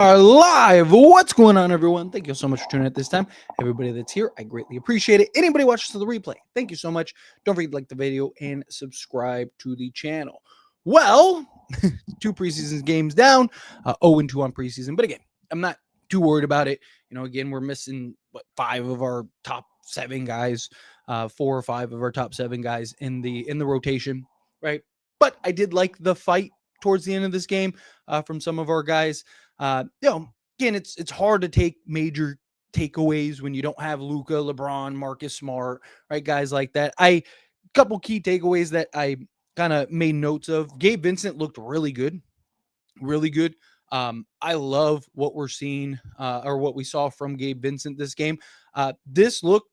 Are live. What's going on, everyone? Thank you so much for tuning in at this time. Everybody that's here, I greatly appreciate it. Anybody watches the replay, thank you so much. Don't forget to like the video and subscribe to the channel. Well, two preseason games down, 0-2 on preseason. But again, I'm not too worried about it. Again, we're missing five of our top seven guys, 4 or 5 of our top seven guys in the rotation, right? But I did like the fight towards the end of this game from some of our guys. Again, it's hard to take major takeaways when you don't have Luka, LeBron, Marcus Smart, right? Guys like that. Couple key takeaways that I kind of made notes of. Gabe Vincent looked really good, really good. I love what we're seeing or what we saw from Gabe Vincent this game. This looked,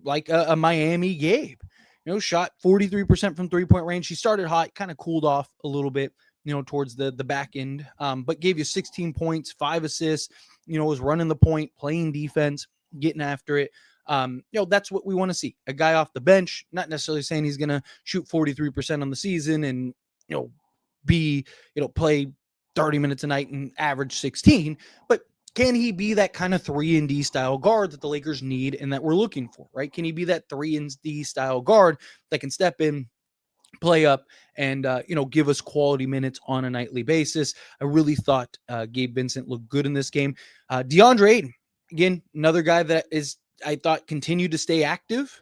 like a Miami Gabe. Shot 43% from 3-point range. He started hot, kind of cooled off a little bit, towards the back end, but gave you 16 points, 5 assists, was running the point, playing defense, getting after it. That's what we want to see. A guy off the bench, not necessarily saying he's going to shoot 43% on the season and, play 30 minutes a night and average 16, but can he be that kind of 3-and-D style guard that the Lakers need and that we're looking for, right? Can he be that 3-and-D style guard that can step in, play up, and give us quality minutes on a nightly basis? I really thought Gabe Vincent looked good in this game. DeAndre Ayton, again, another guy that I thought continued to stay active.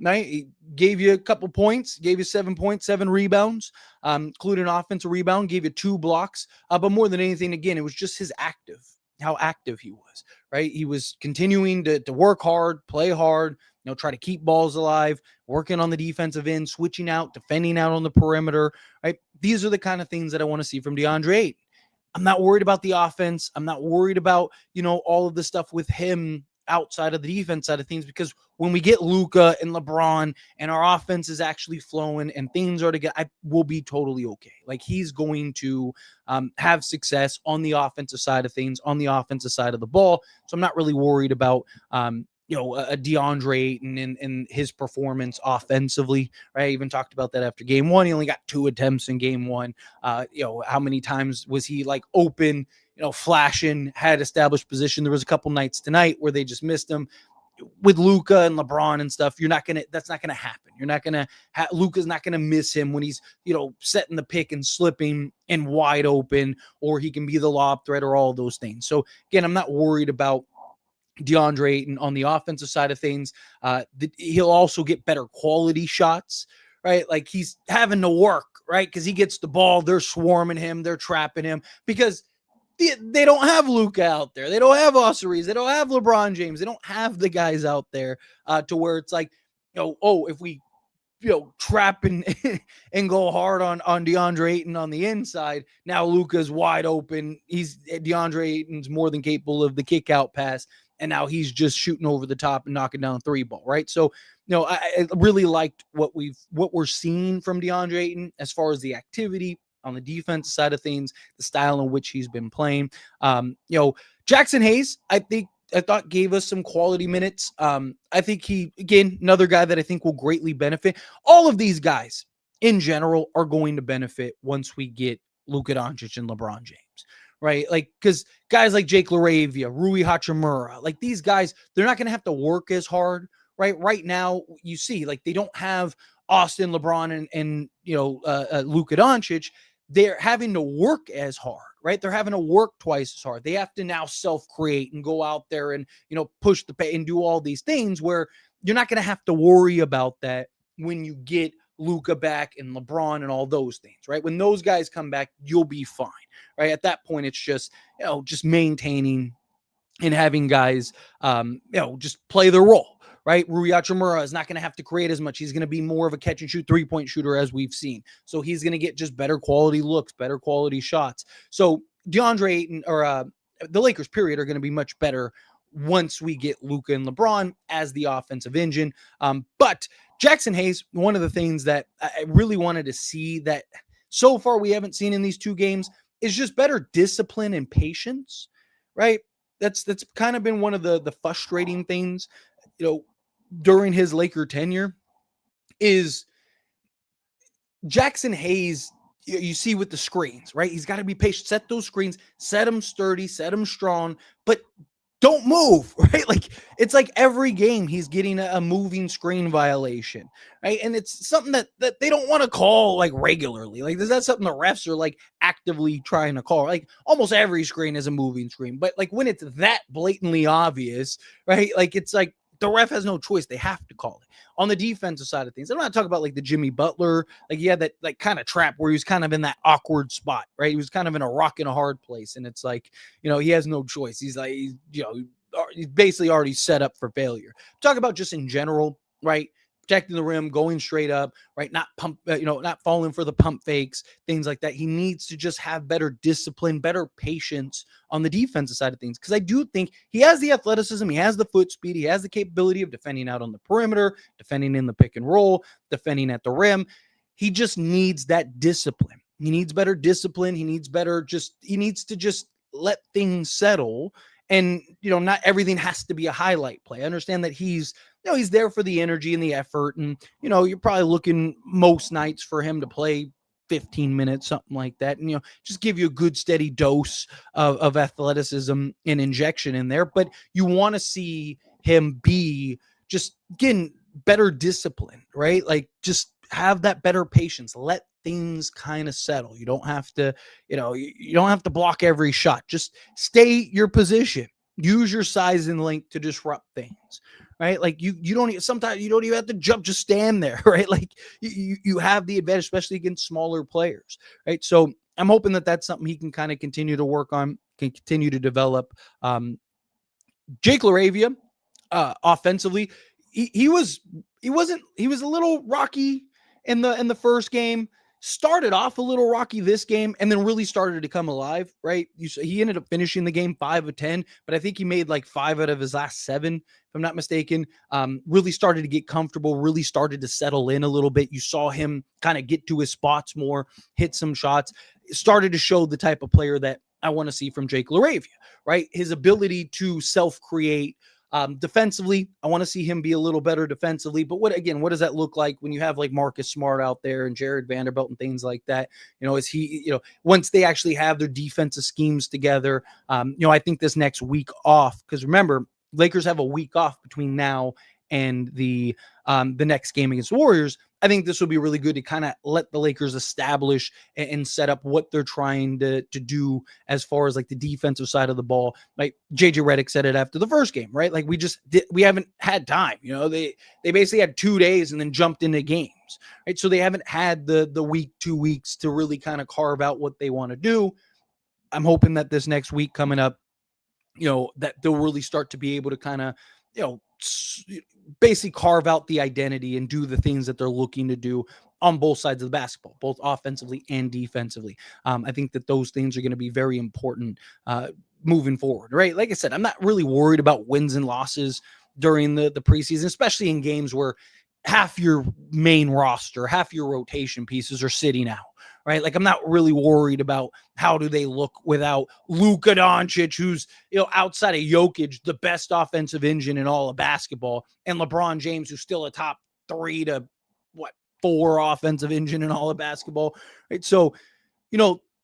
Right? He gave you a couple points, gave you 7 points, 7 rebounds, including an offensive rebound, gave you 2 blocks. But more than anything, again, it was just how active he was, right? He was continuing to work hard, play hard, try to keep balls alive, working on the defensive end, switching out, defending out on the perimeter, right? These are the kind of things that I want to see from DeAndre Ayton. I'm not worried about the offense. I'm not worried about, all of the stuff with him outside of the defense side of things, because when we get Luka and LeBron and our offense is actually flowing and things are together, I will be totally okay. Like, he's going to have success on the offensive side of things, on the offensive side of the ball. So I'm not really worried about, a DeAndre Ayton and his performance offensively, right? I even talked about that after game 1. He only got 2 attempts in game 1. How many times was he like open, flashing, had established position? There was a couple nights tonight where they just missed him. With Luka and LeBron and stuff, that's not gonna happen. Luka's not gonna miss him when he's, setting the pick and slipping and wide open, or he can be the lob threat or all those things. So again, I'm not worried about DeAndre Ayton on the offensive side of things. He'll also get better quality shots, right? Like, he's having to work, right? Because he gets the ball, they're swarming him, they're trapping him, because they don't have Luka out there. They don't have Austin Reeves. They don't have LeBron James. They don't have the guys out there to where it's like, if we, trap and and go hard on DeAndre Ayton on the inside, now Luka's wide open. DeAndre Ayton's more than capable of the kick out pass, and now he's just shooting over the top and knocking down a 3-ball, right? So, I really liked what we're seeing from DeAndre Ayton as far as the activity on the defense side of things, the style in which he's been playing. Jackson Hayes, I thought gave us some quality minutes. I think he, again, another guy that I think will greatly benefit. All of these guys in general are going to benefit once we get Luka Doncic and LeBron James, right? Like, because guys like Jake LaRavia, Rui Hachimura, like these guys, they're not going to have to work as hard, right? Right now, you see, like, they don't have Austin, LeBron, and Luka Doncic. They're having to work as hard, right? They're having to work twice as hard. They have to now self-create and go out there and, push the pay and do all these things, where you're not going to have to worry about that when you get Luka back and LeBron and all those things, right? When those guys come back, you'll be fine, right? At that point, it's just, just maintaining and having guys, just play their role. Right? Rui Hachimura is not going to have to create as much. He's going to be more of a catch and shoot 3-point shooter, as we've seen. So he's going to get just better quality looks, better quality shots. So DeAndre Ayton, or the Lakers, period, are going to be much better once we get Luka and LeBron as the offensive engine. But Jackson Hayes, one of the things that I really wanted to see that so far we haven't seen in these 2 games is just better discipline and patience, right? That's kind of been one of the frustrating things, during his Laker tenure, is Jackson Hayes you see with the screens, right? He's got to be patient, set those screens, set them sturdy, set them strong, but don't move, right? Like it's like every game he's getting a moving screen violation, right? And it's something that they don't want to call like regularly. Like, is that something the refs are like actively trying to call? Like almost every screen is a moving screen, but like when it's that blatantly obvious, right? Like it's like the ref has no choice; they have to call it. On the defensive side of things, I'm not talking about like the Jimmy Butler, like he had that like kind of trap where he was kind of in that awkward spot, right? He was kind of in a rock and a hard place, and it's like, he has no choice. He's like, he's basically already set up for failure. Talk about just in general, right? Protecting the rim, going straight up, right? Not not falling for the pump fakes, things like that. He needs to just have better discipline, better patience on the defensive side of things. Because I do think he has the athleticism, he has the foot speed, he has the capability of defending out on the perimeter, defending in the pick and roll, defending at the rim. He just needs that discipline. He needs better discipline. He needs to just let things settle. And, not everything has to be a highlight play. I understand that he's there for the energy and the effort. And, you're probably looking most nights for him to play 15 minutes, something like that. And, just give you a good steady dose of athleticism and injection in there. But you want to see him be just getting better discipline, right? Like just have that better patience. Let things kind of settle. You don't have to, you don't have to block every shot. Just stay your position. Use your size and length to disrupt things, right? Like you don't, sometimes you don't even have to jump, just stand there, right? Like you have the advantage, especially against smaller players, right? So I'm hoping that that's something he can kind of continue to work on, can continue to develop. Jake LaRavia, offensively, he was a little rocky in the first game. Started off a little rocky this game, and then really started to come alive. Right, he ended up finishing the game 5 of 10, but I think he made like 5 out of his last 7, if I'm not mistaken. Really started to get comfortable. Really started to settle in a little bit. You saw him kind of get to his spots more, hit some shots. Started to show the type of player that I want to see from Jake LaRavia. Right, his ability to self-create. Defensively, I want to see him be a little better defensively. But what does that look like when you have like Marcus Smart out there and Jared Vanderbilt and things like that? Is he, once they actually have their defensive schemes together, I think this next week off, because remember, Lakers have a week off between now and the next game against Warriors. I think this will be really good to kind of let the Lakers establish and set up what they're trying to do as far as like the defensive side of the ball. Like JJ Redick said it after the first game, right? Like we haven't had time. They basically had 2 days and then jumped into games, right? So they haven't had the week, 2 weeks to really kind of carve out what they want to do. I'm hoping that this next week coming up, that they'll really start to be able to kind of, basically carve out the identity and do the things that they're looking to do on both sides of the basketball, both offensively and defensively. I think that those things are going to be very important moving forward, right? Like I said, I'm not really worried about wins and losses during the preseason, especially in games where half your main roster, half your rotation pieces are sitting out, right? Like I'm not really worried about how do they look without Luka Doncic, who's, outside of Jokic, the best offensive engine in all of basketball, and LeBron James, who's still a top 3 to 4 offensive engine in all of basketball, right? So,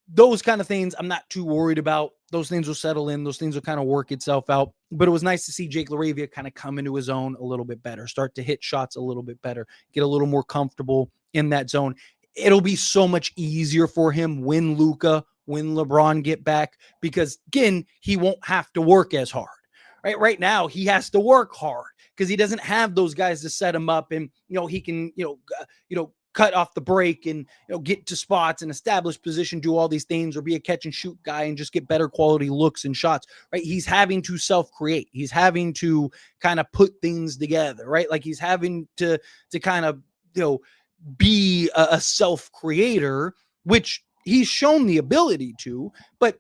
those kind of things I'm not too worried about. Those things will settle in. Those things will kind of work itself out. But it was nice to see Jake LaRavia kind of come into his own a little bit better, start to hit shots a little bit better, get a little more comfortable in that zone. It'll be so much easier for him when Luka, when LeBron get back, because again, he won't have to work as hard. Right now, he has to work hard because he doesn't have those guys to set him up, and he can cut off the break and get to spots and establish position, do all these things, or be a catch and shoot guy and just get better quality looks and shots, right? He's having to self-create. He's having to kind of put things together, right? Like he's having to kind of, be a self-creator, which he's shown the ability to, but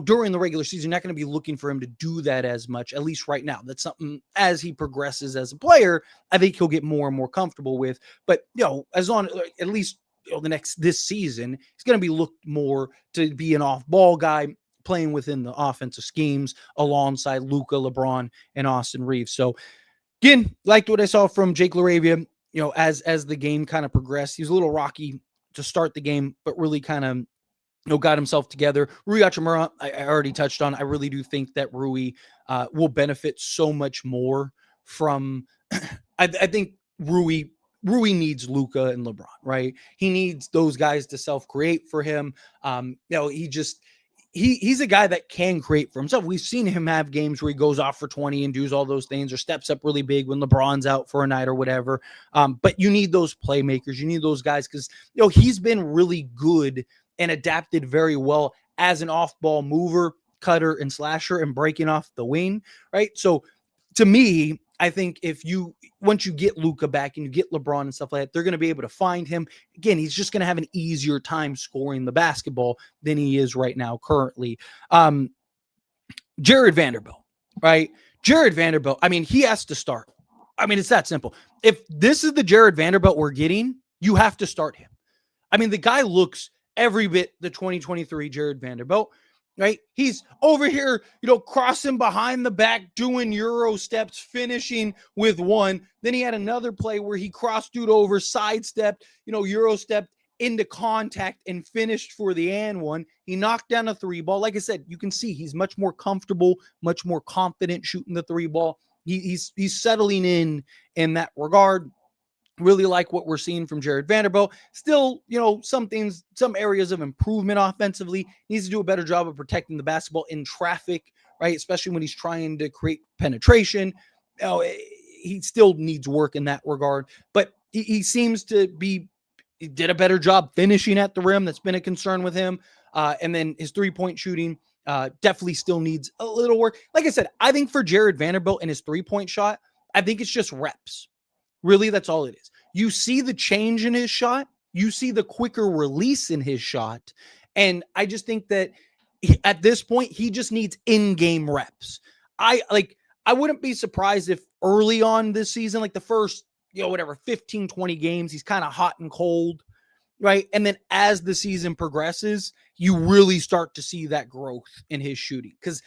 during the regular season, you're not going to be looking for him to do that as much, at least right now. That's something as he progresses as a player, I think he'll get more and more comfortable with. But, as on at least this season, he's going to be looked more to be an off-ball guy playing within the offensive schemes alongside Luka, LeBron, and Austin Reeves. So, again, liked what I saw from Jake LaRavia. As the game kind of progressed, he was a little rocky to start the game, but really kind of got himself together. Rui Hachimura, I already touched on. I really do think that Rui will benefit so much more from. I think Rui needs Luka and LeBron, right? He needs those guys to self-create for him. He's a guy that can create for himself. We've seen him have games where he goes off for 20 and does all those things, or steps up really big when LeBron's out for a night or whatever. But you need those playmakers. You need those guys because he's been really good and adapted very well as an off-ball mover, cutter, and slasher, and breaking off the wing, right? So to me, I think once you get Luka back and you get LeBron and stuff like that, they're going to be able to find him. Again, he's just going to have an easier time scoring the basketball than he is right now currently. Jared Vanderbilt, right? Jared Vanderbilt, I mean, he has to start. I mean, it's that simple. If this is the Jared Vanderbilt we're getting, you have to start him. I mean, the guy looks every bit the 2023 Jared Vanderbilt, right? He's over here, crossing behind the back, doing Euro steps, finishing with one. Then he had another play where he crossed dude over, sidestepped, Euro stepped into contact and finished for the and one. He knocked down a three ball. Like I said, you can see he's much more comfortable, much more confident shooting the three ball. He's settling in that regard. Really like what we're seeing from Jared Vanderbilt. Still, some areas of improvement offensively. Needs to do a better job of protecting the basketball in traffic, right? Especially when he's trying to create penetration. He still needs work in that regard, but he seems to he did a better job finishing at the rim. That's been a concern with him. And then his 3-point shooting definitely still needs a little work. Like I said, I think for Jared Vanderbilt and his 3-point shot, I think it's just reps. Really, that's all it is. You see the change in his shot. You see the quicker release in his shot. And I just think that at this point, he just needs in-game reps. I wouldn't be surprised if early on this season, like the first, 15, 20 games, he's kind of hot and cold, right? And then as the season progresses, you really start to see that growth in his shooting. Because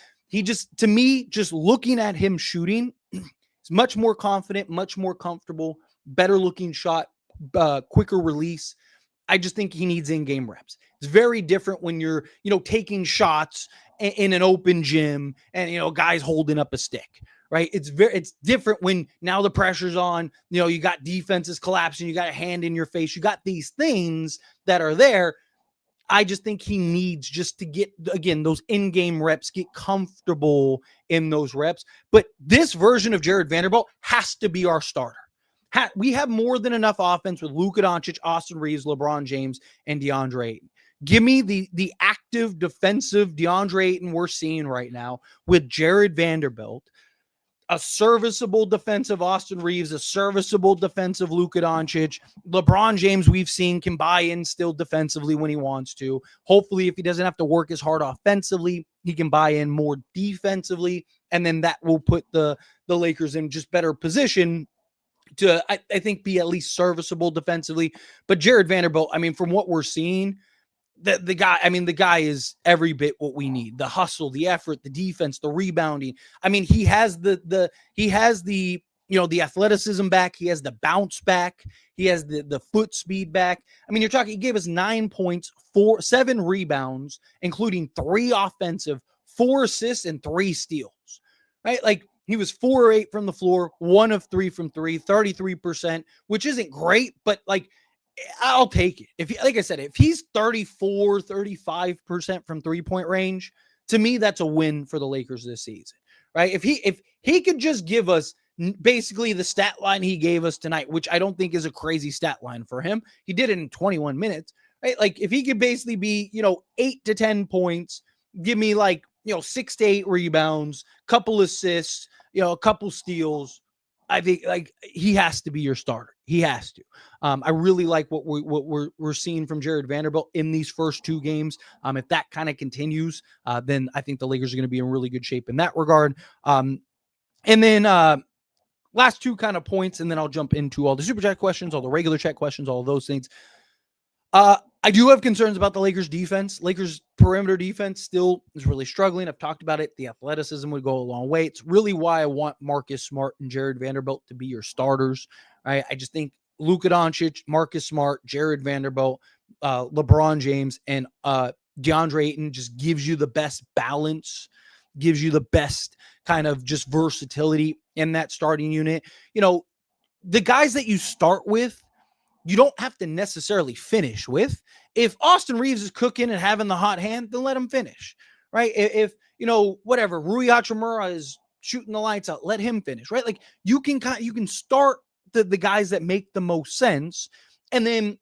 to me, just looking at him shooting, he's much more confident, much more comfortable, better looking shot, quicker release. I just think he needs in-game reps. It's very different when you're, taking shots in an open gym and, guys holding up a stick, right? It's different when now the pressure's on, you got defenses collapsing, you got a hand in your face, you got these things that are there. I just think he needs just to get, again, those in-game reps, get comfortable in those reps. But this version of Jared Vanderbilt has to be our starter. We have more than enough offense with Luka Doncic, Austin Reeves, LeBron James, and DeAndre Ayton. Give me the active defensive DeAndre Ayton we're seeing right now with Jared Vanderbilt, a serviceable defensive Austin Reeves, a serviceable defensive Luka Doncic. LeBron James, we've seen, can buy in still defensively when he wants to. Hopefully, if he doesn't have to work as hard offensively, he can buy in more defensively, and then that will put the Lakers in just better position to, I think, be at least serviceable defensively. But Jared Vanderbilt, I mean, from what we're seeing, the guy is every bit what we need. The hustle, the effort, the defense, the rebounding. I mean, he has the athleticism back. He has the bounce back. He has the foot speed back. I mean, he gave us 9 points, 7 rebounds, including 3 offensive, 4 assists, and 3 steals, right? Like, he was 4 or 8 from the floor, 1 of 3 from 3, 33%, which isn't great, but like, I'll take it. Like I said, if he's 34, 35% from 3-point range, to me, that's a win for the Lakers this season, right? If he could just give us basically the stat line he gave us tonight, which I don't think is a crazy stat line for him. He did it in 21 minutes, right? Like, if he could basically be, 8 to 10 points, give me 6 to 8 rebounds, couple assists, a couple steals, I think he has to be your starter. He has to. I really like what we're seeing from Jared Vanderbilt in these first 2 games. If that kind of continues, then I think the Lakers are going to be in really good shape in that regard. And then last 2 kind of points, and then I'll jump into all the super chat questions, all the regular chat questions, all of those things. I do have concerns about the Lakers defense. Lakers perimeter defense still is really struggling. I've talked about it. The athleticism would go a long way. It's really why I want Marcus Smart and Jared Vanderbilt to be your starters. Right? I just think Luka Doncic, Marcus Smart, Jared Vanderbilt, LeBron James and DeAndre Ayton just gives you the best balance, gives you the best kind of just versatility in that starting unit. The guys that you start with, you don't have to necessarily finish with. If Austin Reeves is cooking and having the hot hand, then let him finish, right? If whatever, Rui Hachimura is shooting the lights out, let him finish, right? Like you can start the guys that make the most sense, and then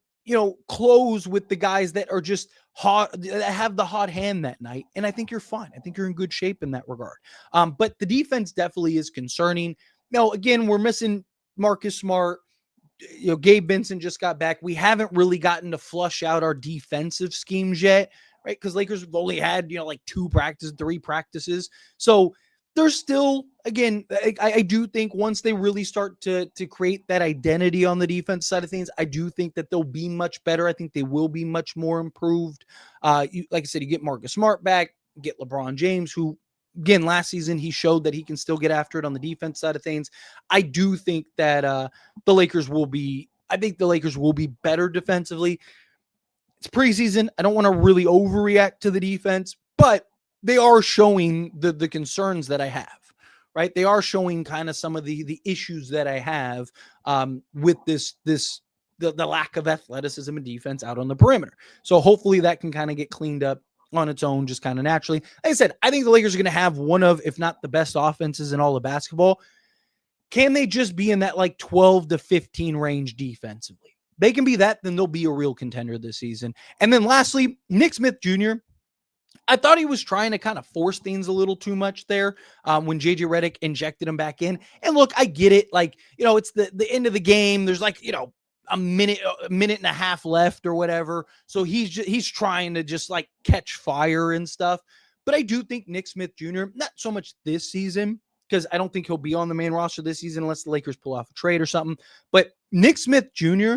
close with the guys that are just hot, that have the hot hand that night. And I think you're fine. I think you're in good shape in that regard. But the defense definitely is concerning. Now, again, we're missing Marcus Smart. Gabe Vincent just got back. We haven't really gotten to flush out our defensive schemes yet, right? Because Lakers have only had, like 3 practices. So there's still, again, I do think once they really start to create that identity on the defense side of things, I do think that they'll be much better. I think they will be much more improved. Like I said, you get Marcus Smart back, get LeBron James, who, again, last season, he showed that he can still get after it on the defense side of things. I do think that the Lakers will be better defensively. It's preseason. I don't want to really overreact to the defense, but they are showing the concerns that I have, right? They are showing kind of some of the issues that I have with the lack of athleticism and defense out on the perimeter. So hopefully that can kind of get cleaned up on its own, just kind of naturally. Like I said, I think the Lakers are going to have one of, if not the best offenses in all of basketball. Can they just be in that like 12 to 15 range defensively? They can be that, then they'll be a real contender this season. And then lastly, Nick Smith Jr., I thought he was trying to kind of force things a little too much there when JJ Redick injected him back in. And look, I get it. Like, it's the end of the game. There's like, a minute and a half left or whatever. So he's trying to just like catch fire and stuff. But I do think Nick Smith Jr., not so much this season, because I don't think he'll be on the main roster this season unless the Lakers pull off a trade or something. But Nick Smith Jr.,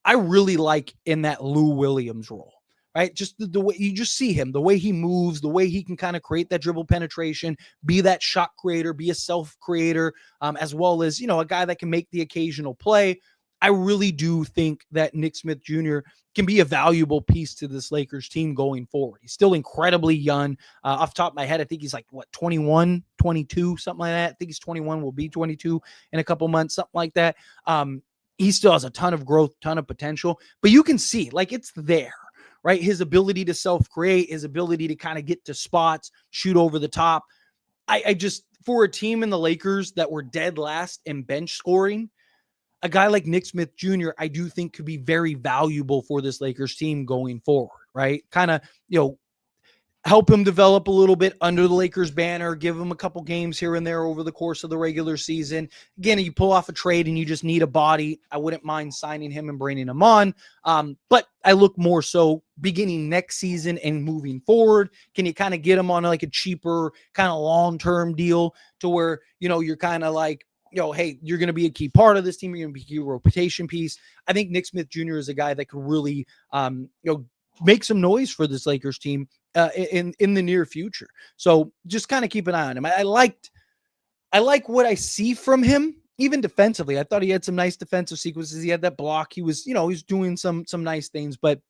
I really like in that Lou Williams role, right? Just the way you just see him, the way he moves, the way he can kind of create that dribble penetration, be that shot creator, be a self creator, as well as, a guy that can make the occasional play. I really do think that Nick Smith Jr. can be a valuable piece to this Lakers team going forward. He's still incredibly young. Off the top of my head, I think he's like, 21, 22, something like that. I think he's 21, will be 22 in a couple months, something like that. He still has a ton of growth, ton of potential, but you can see, like, it's there, right? His ability to self-create, his ability to kind of get to spots, shoot over the top. I just, for a team in the Lakers that were dead last in bench scoring, a guy like Nick Smith Jr., I do think could be very valuable for this Lakers team going forward, right? Kind of, help him develop a little bit under the Lakers banner, give him a couple games here and there over the course of the regular season. Again, you pull off a trade and you just need a body, I wouldn't mind signing him and bringing him on. But I look more so beginning next season and moving forward. Can you kind of get him on like a cheaper kind of long-term deal to where, you're kind of like, hey, you're going to be a key part of this team. You're going to be a key rotation piece. I think Nick Smith Jr. is a guy that could really, make some noise for this Lakers team in the near future. So just kind of keep an eye on him. I like what I see from him, even defensively. I thought he had some nice defensive sequences. He had that block. He was, he's doing some nice things, but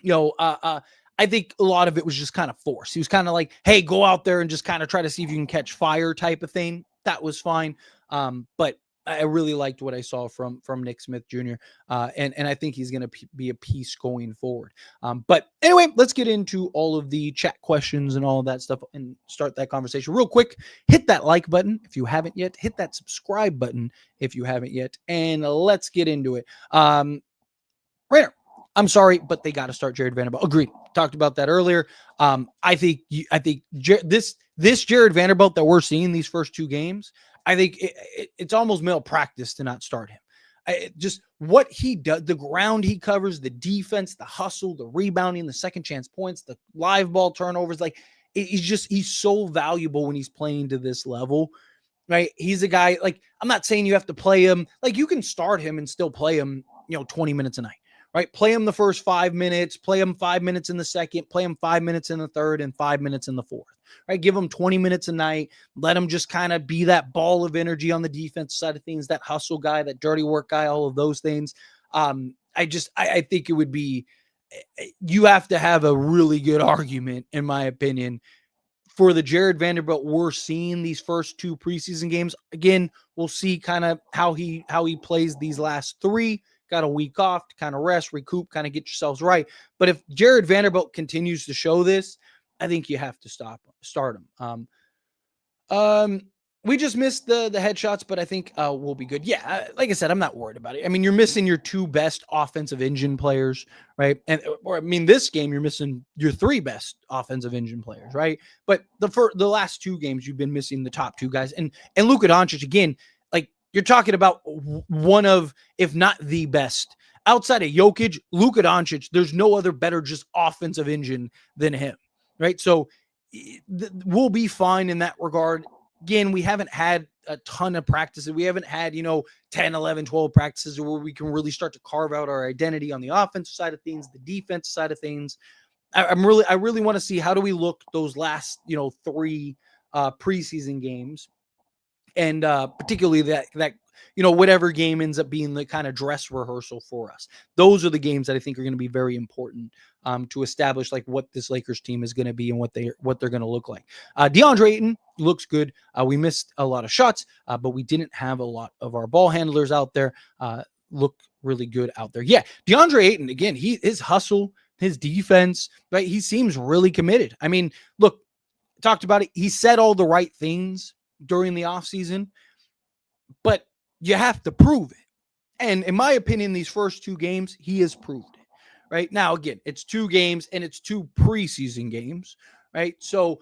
I think a lot of it was just kind of forced. He was kind of like, hey, go out there and just kind of try to see if you can catch fire type of thing. That was fine. But I really liked what I saw from Nick Smith Jr. And I think he's going to be a piece going forward. But anyway, let's get into all of the chat questions and all of that stuff and start that conversation real quick. Hit that like button if you haven't yet. Hit that subscribe button if you haven't yet. And let's get into it. Rainer, I'm sorry, but they got to start Jared Vanderbilt. Agreed. Talked about that earlier. I think this Jared Vanderbilt that we're seeing these first 2 games, I think it's almost malpractice to not start him. Just what he does, the ground he covers, the defense, the hustle, the rebounding, the second chance points, the live ball turnovers. Like he's so valuable when he's playing to this level, right? He's a guy, like, I'm not saying you have to play him. Like, you can start him and still play him, 20 minutes a night. Right, play him the first 5 minutes, play him 5 minutes in the second, play him 5 minutes in the third, and 5 minutes in the fourth. Right, give him 20 minutes a night. Let him just kind of be that ball of energy on the defense side of things, that hustle guy, that dirty work guy, all of those things. I think it would be you have to have a really good argument, in my opinion, for the Jared Vanderbilt we're seeing these first 2 preseason games. Again, we'll see kind of how he plays these last 3. Got a week off to kind of rest, recoup, kind of get yourselves right. But if Jared Vanderbilt continues to show this, I think you have to start him. We just missed the headshots, but I think we'll be good. Yeah, like I said, I'm not worried about it. I mean, you're missing your 2 best offensive engine players, right? This game you're missing your 3 best offensive engine players, right? But the last 2 games you've been missing the top 2 guys, and Luka Doncic again. Like you're talking about one of, if not the best outside of Jokic, Luka Doncic. There's no other better just offensive engine than him, right? So we'll be fine in that regard. Again, we haven't had a ton of practices. We haven't had, 10, 11, 12 practices where we can really start to carve out our identity on the offensive side of things, the defense side of things. I really want to see how do we look those last, 3 preseason games. And particularly that whatever game ends up being the kind of dress rehearsal for us. Those are the games that I think are going to be very important to establish like what this Lakers team is going to be and what they're going to look like. DeAndre Ayton looks good. We missed a lot of shots, but we didn't have a lot of our ball handlers out there. Look really good out there. Yeah, DeAndre Ayton, again, his hustle, his defense, right? He seems really committed. I mean, look, talked about it. He said all the right things during the offseason, but you have to prove it. And in my opinion, these first 2 games, he has proved it. Right now, again, it's 2 games and it's 2 preseason games, right? So,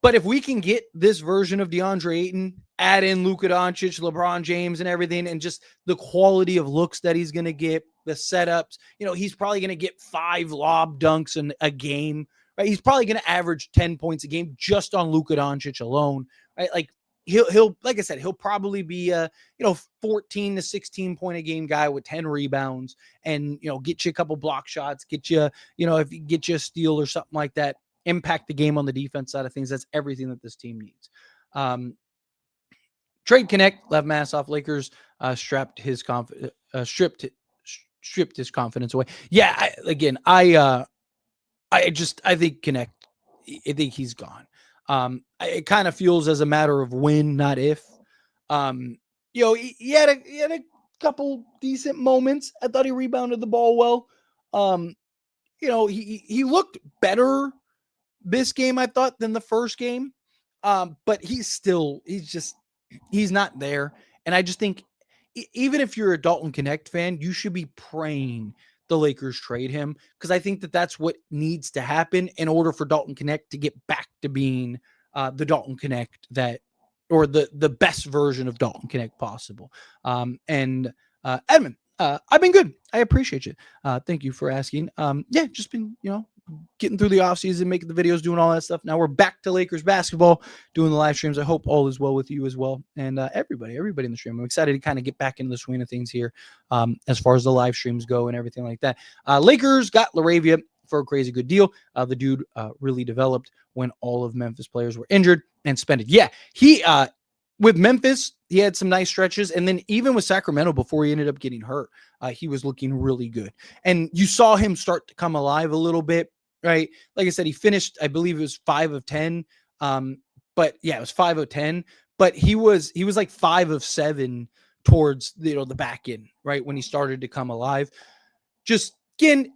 but if we can get this version of DeAndre Ayton, add in Luka Doncic, LeBron James, and everything, and just the quality of looks that he's going to get, the setups, he's probably going to get 5 lob dunks in a game, right? He's probably going to average 10 points a game just on Luka Doncic alone, right? Like, he'll like I said, he'll probably be a 14 to 16 point a game guy with 10 rebounds and get you a couple block shots, get you if you get you a steal or something like that, impact the game on the defense side of things. That's everything that this team needs. Trade Connect, left mass off Lakers, stripped his confidence away. Yeah, I think Connect, I think he's gone. It kind of feels as a matter of when, not if. He had a couple decent moments. I thought he rebounded the ball well. He looked better this game, I thought, than the first game. But he's not there. And I just think even if you're a Dalton Connect fan, you should be praying the Lakers trade him, because I think that that's what needs to happen in order for Dalton Connect to get back to being the Dalton Connect or the best version of Dalton Connect possible. And Edmund, I've been good. I appreciate you. Thank you for asking. Just been, getting through the offseason, making the videos, doing all that stuff. Now we're back to Lakers basketball, doing the live streams. I hope all is well with you as well. And everybody in the stream. I'm excited to kind of get back into the swing of things here as far as the live streams go and everything like that. Lakers got LaRavia for a crazy good deal. The dude really developed when all of Memphis players were injured and suspended. Yeah, he with Memphis, he had some nice stretches. And then even with Sacramento, before he ended up getting hurt, he was looking really good. And you saw him start to come alive a little bit, right? Like I said, he finished, I believe it was 5 of 10. But yeah, it was 5 of 10. But he was like 5 of 7 towards the back end, right? When he started to come alive. Just again,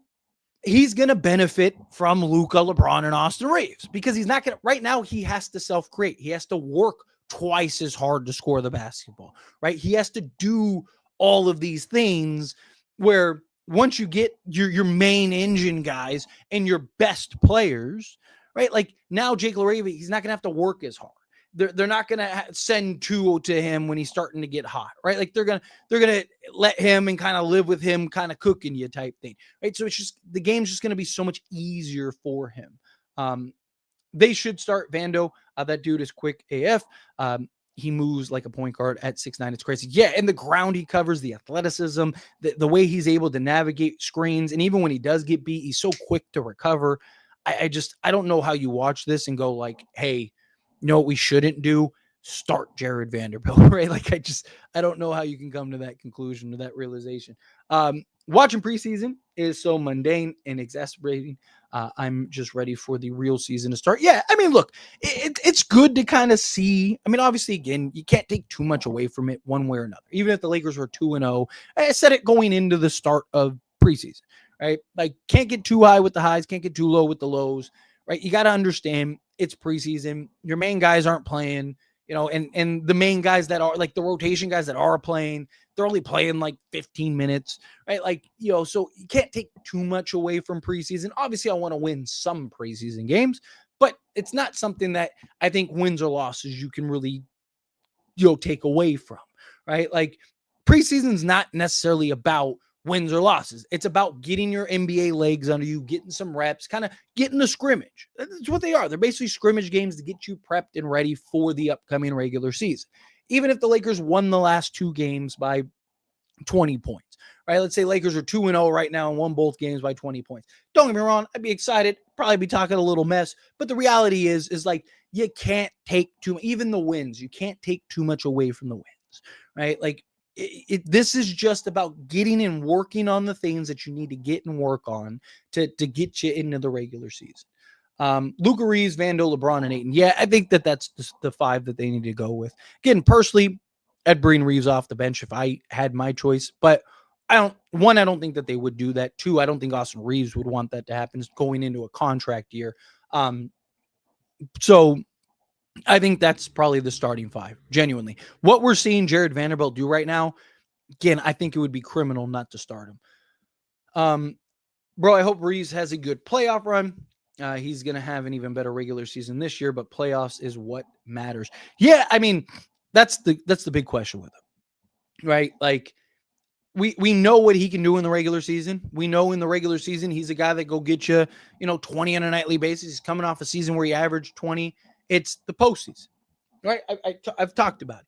he's going to benefit from Luka, LeBron, and Austin Reeves, because he's not going to, right now, he has to self-create. He has to work twice as hard to score the basketball, right? He has to do all of these things where once you get your main engine guys and your best players, right? Like now Jake LaRavia, he's not going to have to work as hard. They're not going to send 2 to him when he's starting to get hot, right? Like they're going to let him and kind of live with him, kind of cooking you type thing, right? So it's just, the game's just going to be so much easier for him. They should start Vando. That dude is quick AF. He moves like a point guard at 6'9". It's crazy. Yeah, and the ground he covers, the athleticism, the way he's able to navigate screens, and even when he does get beat, he's so quick to recover. I don't know how you watch this and go like, hey, you know what we shouldn't do? Start Jared Vanderbilt, right? Like I don't know how you can come to that conclusion, to that realization. watching preseason is so mundane and exacerbating. I'm just ready for the real season to start. Yeah, I mean, look, it's good to kind of see. I mean, obviously, again, you can't take too much away from it one way or another. Even if the Lakers were 2-0, I said it going into the start of preseason, right? Like, can't get too high with the highs, can't get too low with the lows, right? You got to understand it's preseason. Your main guys aren't playing, and the main guys that are like the rotation guys that are playing, they're only playing like 15 minutes, right? Like, so you can't take too much away from preseason. Obviously, I want to win some preseason games, but it's not something that I think wins or losses you can really, take away from, right? Like, preseason's not necessarily about wins or losses. It's about getting your NBA legs under you, getting some reps, kind of getting the scrimmage. That's what they are. They're basically scrimmage games to get you prepped and ready for the upcoming regular season. Even if the Lakers won the last 2 games by 20 points, right? Let's say Lakers are 2-0 right now and won both games by 20 points. Don't get me wrong. I'd be excited, probably be talking a little mess, but the reality is like, you can't take even the wins. You can't take too much away from the wins, right? Like, this is just about getting and working on the things that you need to get and work on to get you into the regular season. Luka, Reeves, Vando, LeBron, and Ayton. Yeah, I think that's the 5 that they need to go with. Again, personally, I'd bring Reeves off the bench if I had my choice, but I don't think that they would do that. 2, I don't think Austin Reeves would want that to happen going into a contract year. So I think that's probably the starting 5, genuinely. What we're seeing Jared Vanderbilt do right now, again, I think it would be criminal not to start him. Bro, I hope Reeves has a good playoff run. He's going to have an even better regular season this year, but playoffs is what matters. Yeah, I mean, that's the big question with him, right? Like, we know what he can do in the regular season. We know in the regular season, he's a guy that go get you, 20 on a nightly basis. He's coming off a season where he averaged 20. It's the postseason, right? I've talked about it.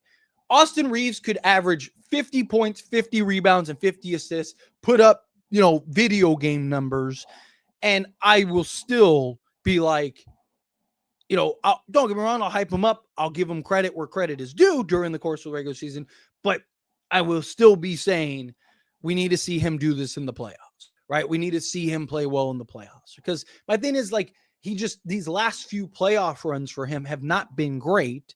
Austin Reeves could average 50 points, 50 rebounds, and 50 assists, put up, video game numbers, and I will still be like, don't get me wrong, I'll hype him up. I'll give him credit where credit is due during the course of the regular season, but I will still be saying we need to see him do this in the playoffs, right? We need to see him play well in the playoffs, because my thing is, like, these last few playoff runs for him have not been great,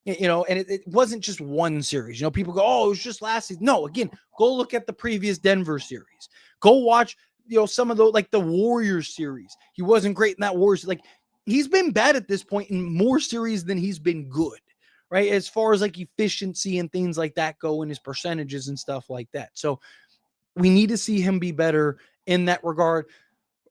and it wasn't just one series. People go, oh, it was just last season. No, again, go look at the previous Denver series. Go watch, some of the, like, the Warriors series. He wasn't great in that Warriors. Like, he's been bad at this point in more series than he's been good, right? As far as like efficiency and things like that go, and his percentages and stuff like that. So we need to see him be better in that regard.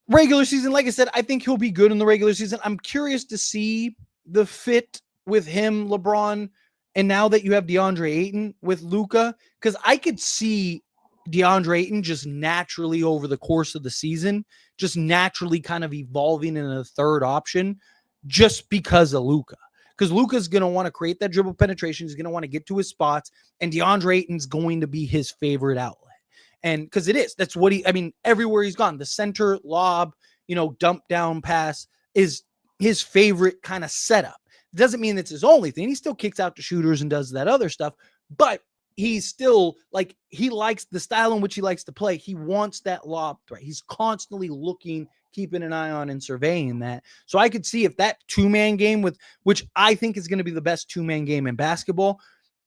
Regular season, like I said, I think he'll be good in the regular season. I'm curious to see the fit with him, LeBron, and now that you have DeAndre Ayton with Luka, because I could see DeAndre Ayton just naturally over the course of the season, just naturally kind of evolving in a third option just because of Luka. Because Luka's going to want to create that dribble penetration. He's going to want to get to his spots, and DeAndre Ayton's going to be his favorite outlet. And because that's what everywhere he's gone, the center lob, dump down pass is his favorite kind of setup. Doesn't mean it's his only thing. He still kicks out to shooters and does that other stuff, but he's still, like, he likes the style in which he likes to play. He wants that lob threat. He's constantly looking, keeping an eye on and surveying that. So I could see if that 2-man game which I think is going to be the best 2-man game in basketball.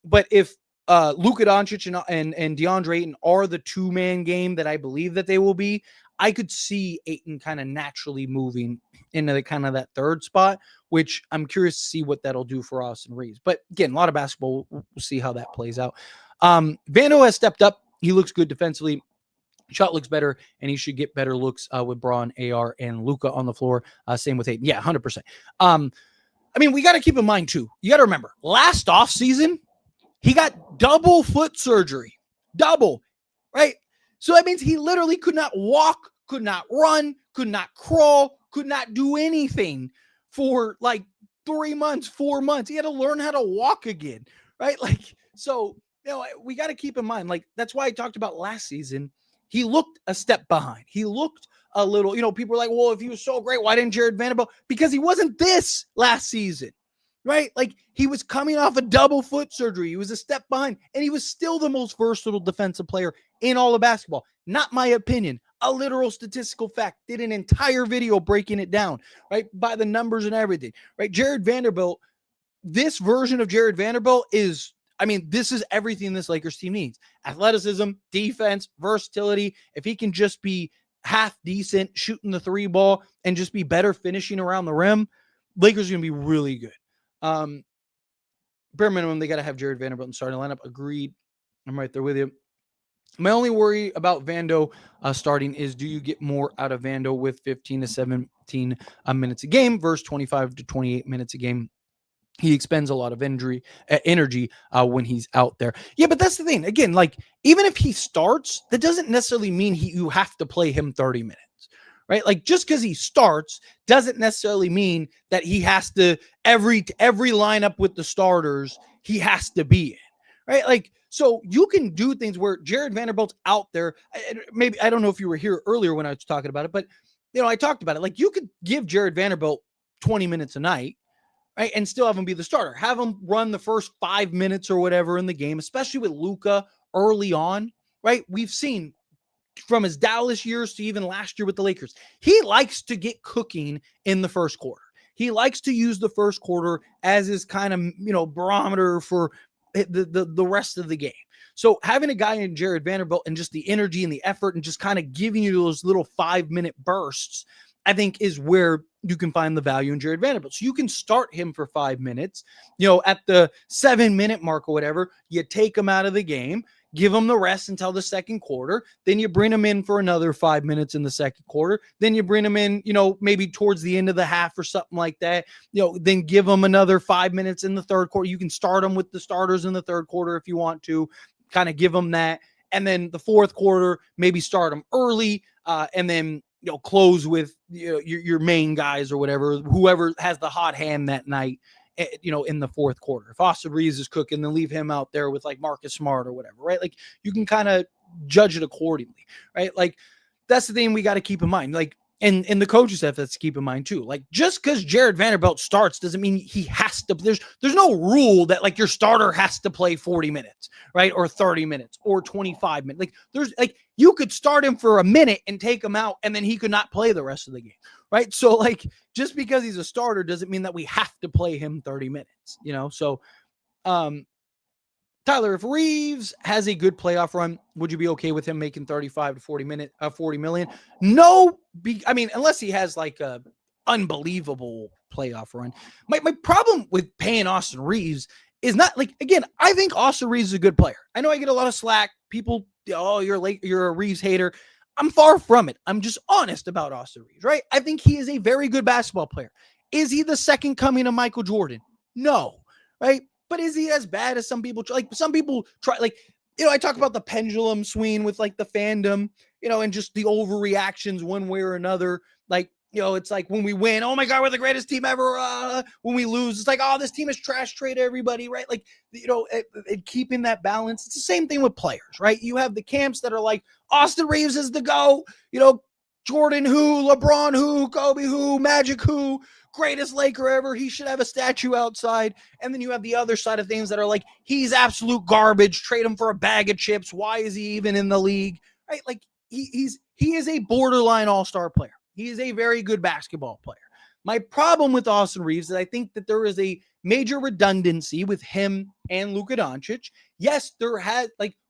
But if Luka Doncic and DeAndre Ayton are the 2-man game that I believe that they will be, I could see Ayton kind of naturally moving into the kind of that third spot, which I'm curious to see what that'll do for Austin Reeves. But again, a lot of basketball. We'll see how that plays out. Vando has stepped up. He looks good defensively. Shot looks better, and he should get better looks with Bron, AR, and Luka on the floor. Same with Ayton. Yeah, 100%. We got to keep in mind, too, you got to remember, last offseason, he got double foot surgery. Double, right? So that means he literally could not walk, could not run, could not crawl, could not do anything for like 3 months, 4 months. He had to learn how to walk again, right? Like, so, we got to keep in mind, like, that's why I talked about last season. He looked a step behind. He looked a little, people were like, well, if he was so great, why didn't Jared Vanderbilt? Because he wasn't this last season, right? Like he was coming off a double foot surgery. He was a step behind, and he was still the most versatile defensive player in all of basketball. Not my opinion, a literal statistical fact. Did an entire video breaking it down, right? By the numbers and everything, right? Jared Vanderbilt, this version of Jared Vanderbilt is, I mean, this is everything this Lakers team needs. Athleticism, defense, versatility. If he can just be half decent shooting the three ball and just be better finishing around the rim, Lakers are going to be really good. Bare minimum, they got to have Jared Vanderbilt in starting lineup. Agreed. I'm right there with you. My only worry about Vando starting is, do you get more out of Vando with 15 to 17 minutes a game versus 25 to 28 minutes a game? He expends a lot of energy when he's out there. Yeah, but that's the thing. Again, like, even if he starts, that doesn't necessarily mean you have to play him 30 minutes, right? Like, just because he starts doesn't necessarily mean that he has to, every lineup with the starters, he has to be in, right? Like, so you can do things where Jared Vanderbilt's out there. Maybe, I don't know if you were here earlier when I was talking about it, but, I talked about it. Like, you could give Jared Vanderbilt 20 minutes a night, right, and still have him be the starter. Have him run the first 5 minutes or whatever in the game, especially with Luka early on, right? We've seen from his Dallas years to even last year with the Lakers, he likes to get cooking in the first quarter. He likes to use the first quarter as his kind of, barometer for the rest of the game. So having a guy in Jared Vanderbilt and just the energy and the effort and just kind of giving you those little 5-minute bursts, I think, is where you can find the value in Jared Vanderbilt. So you can start him for 5 minutes, at the 7-minute mark or whatever, you take him out of the game, give him the rest until the second quarter. Then you bring him in for another 5 minutes in the second quarter. Then you bring him in, maybe towards the end of the half or something like that. Then give him another 5 minutes in the third quarter. You can start him with the starters in the third quarter if you want to, kind of give him that. And then the fourth quarter, maybe start him early, and then close with your main guys or whatever, whoever has the hot hand that night, in the fourth quarter. If Austin Reeves is cooking, then leave him out there with like Marcus Smart or whatever, right? Like, you can kind of judge it accordingly, right? Like, that's the thing we got to keep in mind. Like, and the coaches have to keep in mind too. Like, just because Jared Vanderbilt starts doesn't mean he has to. There's no rule that like your starter has to play 40 minutes, right? Or 30 minutes or 25 minutes. Like, there's like, you could start him for a minute and take him out, and then he could not play the rest of the game, right? So like, just because he's a starter doesn't mean that we have to play him 30 minutes, So, Tyler, if Reeves has a good playoff run, would you be okay with him making 35 to 40 million? No, unless he has like a unbelievable playoff run. My problem with paying Austin Reeves is not like, again, I think Austin Reeves is a good player. I know I get a lot of slack. People, you're a Reeves hater. I'm far from it. I'm just honest about Austin Reeves, right? I think he is a very good basketball player. Is he the second coming of Michael Jordan? No, right? But is he as bad as some people? Like, some people try, like, I talk about the pendulum swing with like the fandom, and just the overreactions one way or another. Like, it's like when we win, oh my God, we're the greatest team ever. When we lose, it's like, oh, this team is trash, trade everybody, right? Like, keeping that balance. It's the same thing with players, right? You have the camps that are like, Austin Reeves is the GOAT, Jordan who, LeBron who, Kobe who, Magic who, greatest Laker ever. He should have a statue outside. And then you have the other side of things that are like, he's absolute garbage. Trade him for a bag of chips. Why is he even in the league? Right? Like, he is a borderline all-star player. He is a very good basketball player. My problem with Austin Reeves is I think that there is a major redundancy with him and Luka Doncic. Yes,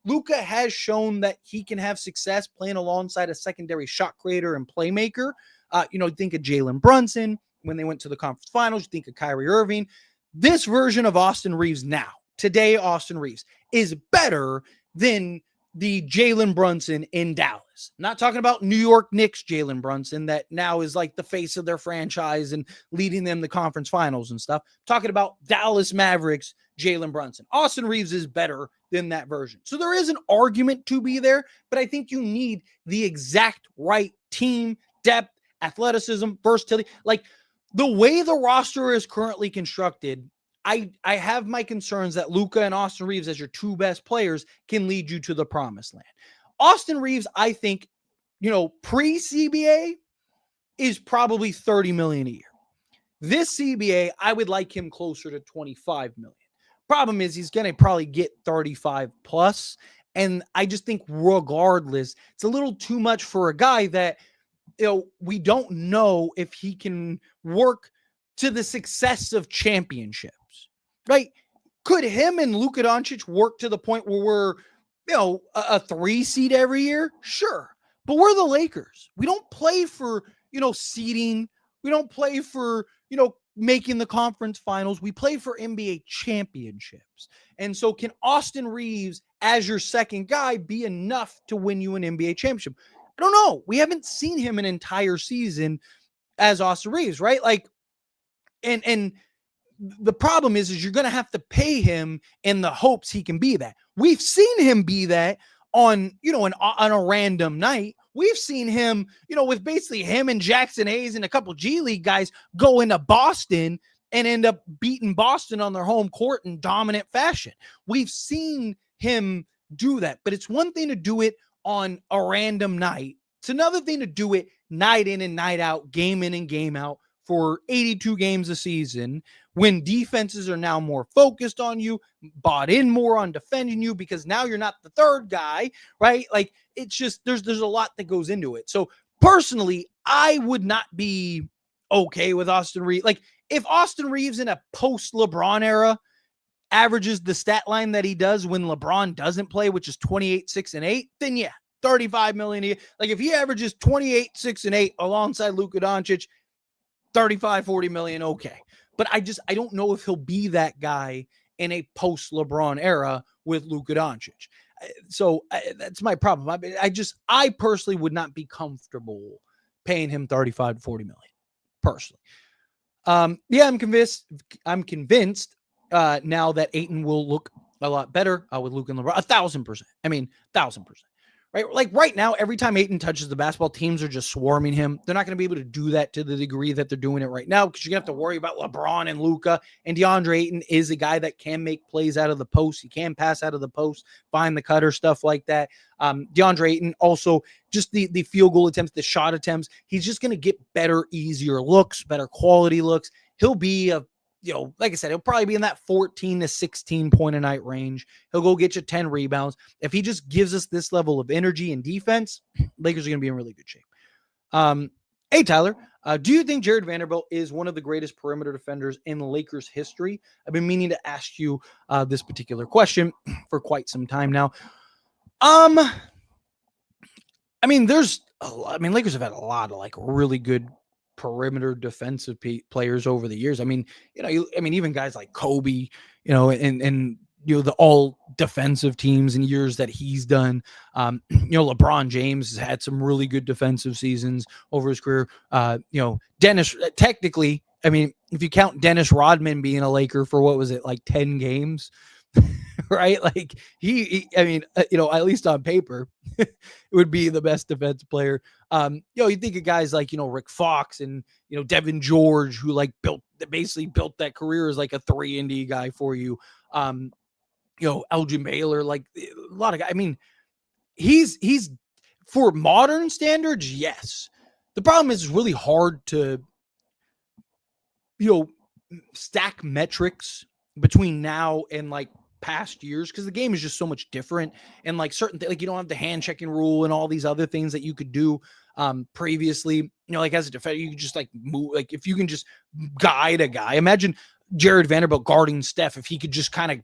Luka has shown that he can have success playing alongside a secondary shot creator and playmaker. Think of Jalen Brunson when they went to the conference finals. You think of Kyrie Irving. This version of Austin Reeves now, today, Austin Reeves is better than the Jalen Brunson in Dallas. I'm not talking about New York Knicks Jalen Brunson that now is like the face of their franchise and leading them to conference finals and stuff. I'm talking about Dallas Mavericks Jalen Brunson. Austin Reeves is better than that version. So there is an argument to be there, but I think you need the exact right team, depth, athleticism, versatility. Like, the way the roster is currently constructed, I have my concerns that Luka and Austin Reeves as your two best players can lead you to the promised land. Austin Reeves, I think, pre-CBA is probably $30 million a year. This CBA, I would like him closer to 25 million. Problem is he's going to probably get 35 plus. And I just think regardless, it's a little too much for a guy that, we don't know if he can work to the success of championships, right? Could him and Luka Doncic work to the point where we're, a 3 seed every year? Sure. But we're the Lakers. We don't play for, seeding. We don't play for, making the conference finals. We play for NBA championships. And so can Austin Reeves as your second guy be enough to win you an NBA championship? I don't know. We haven't seen him an entire season as Austin Reeves, right? Like, and the problem is you're going to have to pay him in the hopes he can be that. We've seen him be that on, on a random night. We've seen him, with basically him and Jackson Hayes and a couple G League guys go into Boston and end up beating Boston on their home court in dominant fashion. We've seen him do that, but it's one thing to do it on a random night. It's another thing to do it night in and night out, game in and game out for 82 games a season, when defenses are now more focused on you, bought in more on defending you because now you're not the third guy, right? Like, it's just, there's a lot that goes into it. So personally, I would not be okay with Austin Reeves. Like, if Austin Reeves in a post LeBron era averages the stat line that he does when LeBron doesn't play, which is 28, 6, and 8, then yeah, 35 million a year. Like, if he averages 28, 6, and 8 alongside Luka Doncic, 35, 40 million, okay. But I don't know if he'll be that guy in a post LeBron era with Luka Doncic. So that's my problem. I personally would not be comfortable paying him 35 to 40 million personally. Yeah, I'm convinced now that Ayton will look a lot better with Luka and LeBron. 1,000%. I mean, 1,000%. Right? Like right now, every time Ayton touches the basketball, teams are just swarming him. They're not going to be able to do that to the degree that they're doing it right now because you're going to have to worry about LeBron and Luka. And DeAndre Ayton is a guy that can make plays out of the post. He can pass out of the post, find the cutter, stuff like that. DeAndre Ayton also just the field goal attempts, the shot attempts. He's just going to get better, easier looks, better quality looks. He'll be like I said, he'll probably be in that 14 to 16 point a night range. He'll go get you 10 rebounds. If he just gives us this level of energy and defense, Lakers are going to be in really good shape. Hey, Tyler, do you think Jared Vanderbilt is one of the greatest perimeter defenders in Lakers history? I've been meaning to ask you this particular question for quite some time now. Lakers have had a lot of like really good perimeter defensive players over the years. Even guys like Kobe, and the all defensive teams in years that he's done. LeBron James has had some really good defensive seasons over his career. Dennis, technically, if you count Dennis Rodman being a Laker for what was it, like 10 games, right? Like at least on paper, it would be the best defensive player. You think of guys like, Rick Fox and, Devin George, who basically built that career as like a 3 and D guy for you. Elgin Baylor, like a lot of guys. He's for modern standards. Yes. The problem is it's really hard to, stack metrics between now and like past years because the game is just so much different, and like certain things, like you don't have the hand checking rule and all these other things that you could do previously. Like as a defender, you could just like move, like if you can just guide a guy. Imagine Jared Vanderbilt guarding Steph if he could just kind of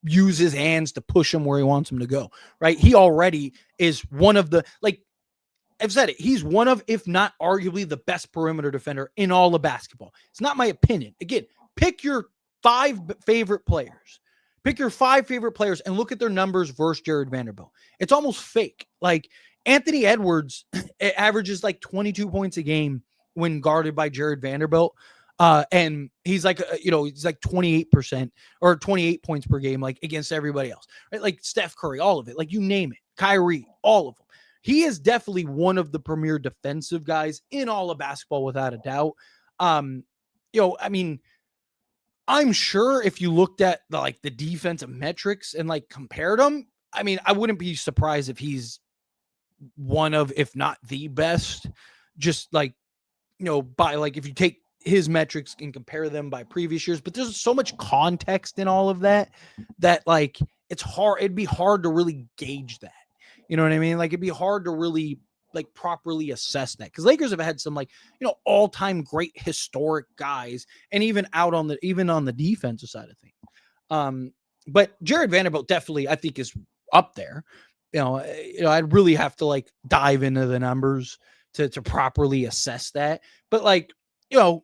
use his hands to push him where he wants him to go, right? He already is one of the, like I've said it, he's one of, if not arguably the best perimeter defender in all of basketball. It's not my opinion. Again, pick your 5 favorite players. Pick your 5 favorite players and look at their numbers versus Jared Vanderbilt. It's almost fake. Like Anthony Edwards averages like 22 points a game when guarded by Jared Vanderbilt. And he's like, he's like 28% or 28 points per game, like against everybody else, right? Like Steph Curry, all of it, like you name it, Kyrie, all of them. He is definitely one of the premier defensive guys in all of basketball, without a doubt. I'm sure if you looked at the defensive metrics and like compared them, I wouldn't be surprised if he's one of, if not the best, just like, by like, if you take his metrics and compare them by previous years, but there's so much context in all of that like it's hard. It'd be hard to really gauge that. You know what I mean? Like it'd be hard to really like properly assess that because Lakers have had some like all-time great historic guys, and even on the defensive side of things. But Jared Vanderbilt definitely I think is up there. I'd really have to like dive into the numbers to properly assess that. But like I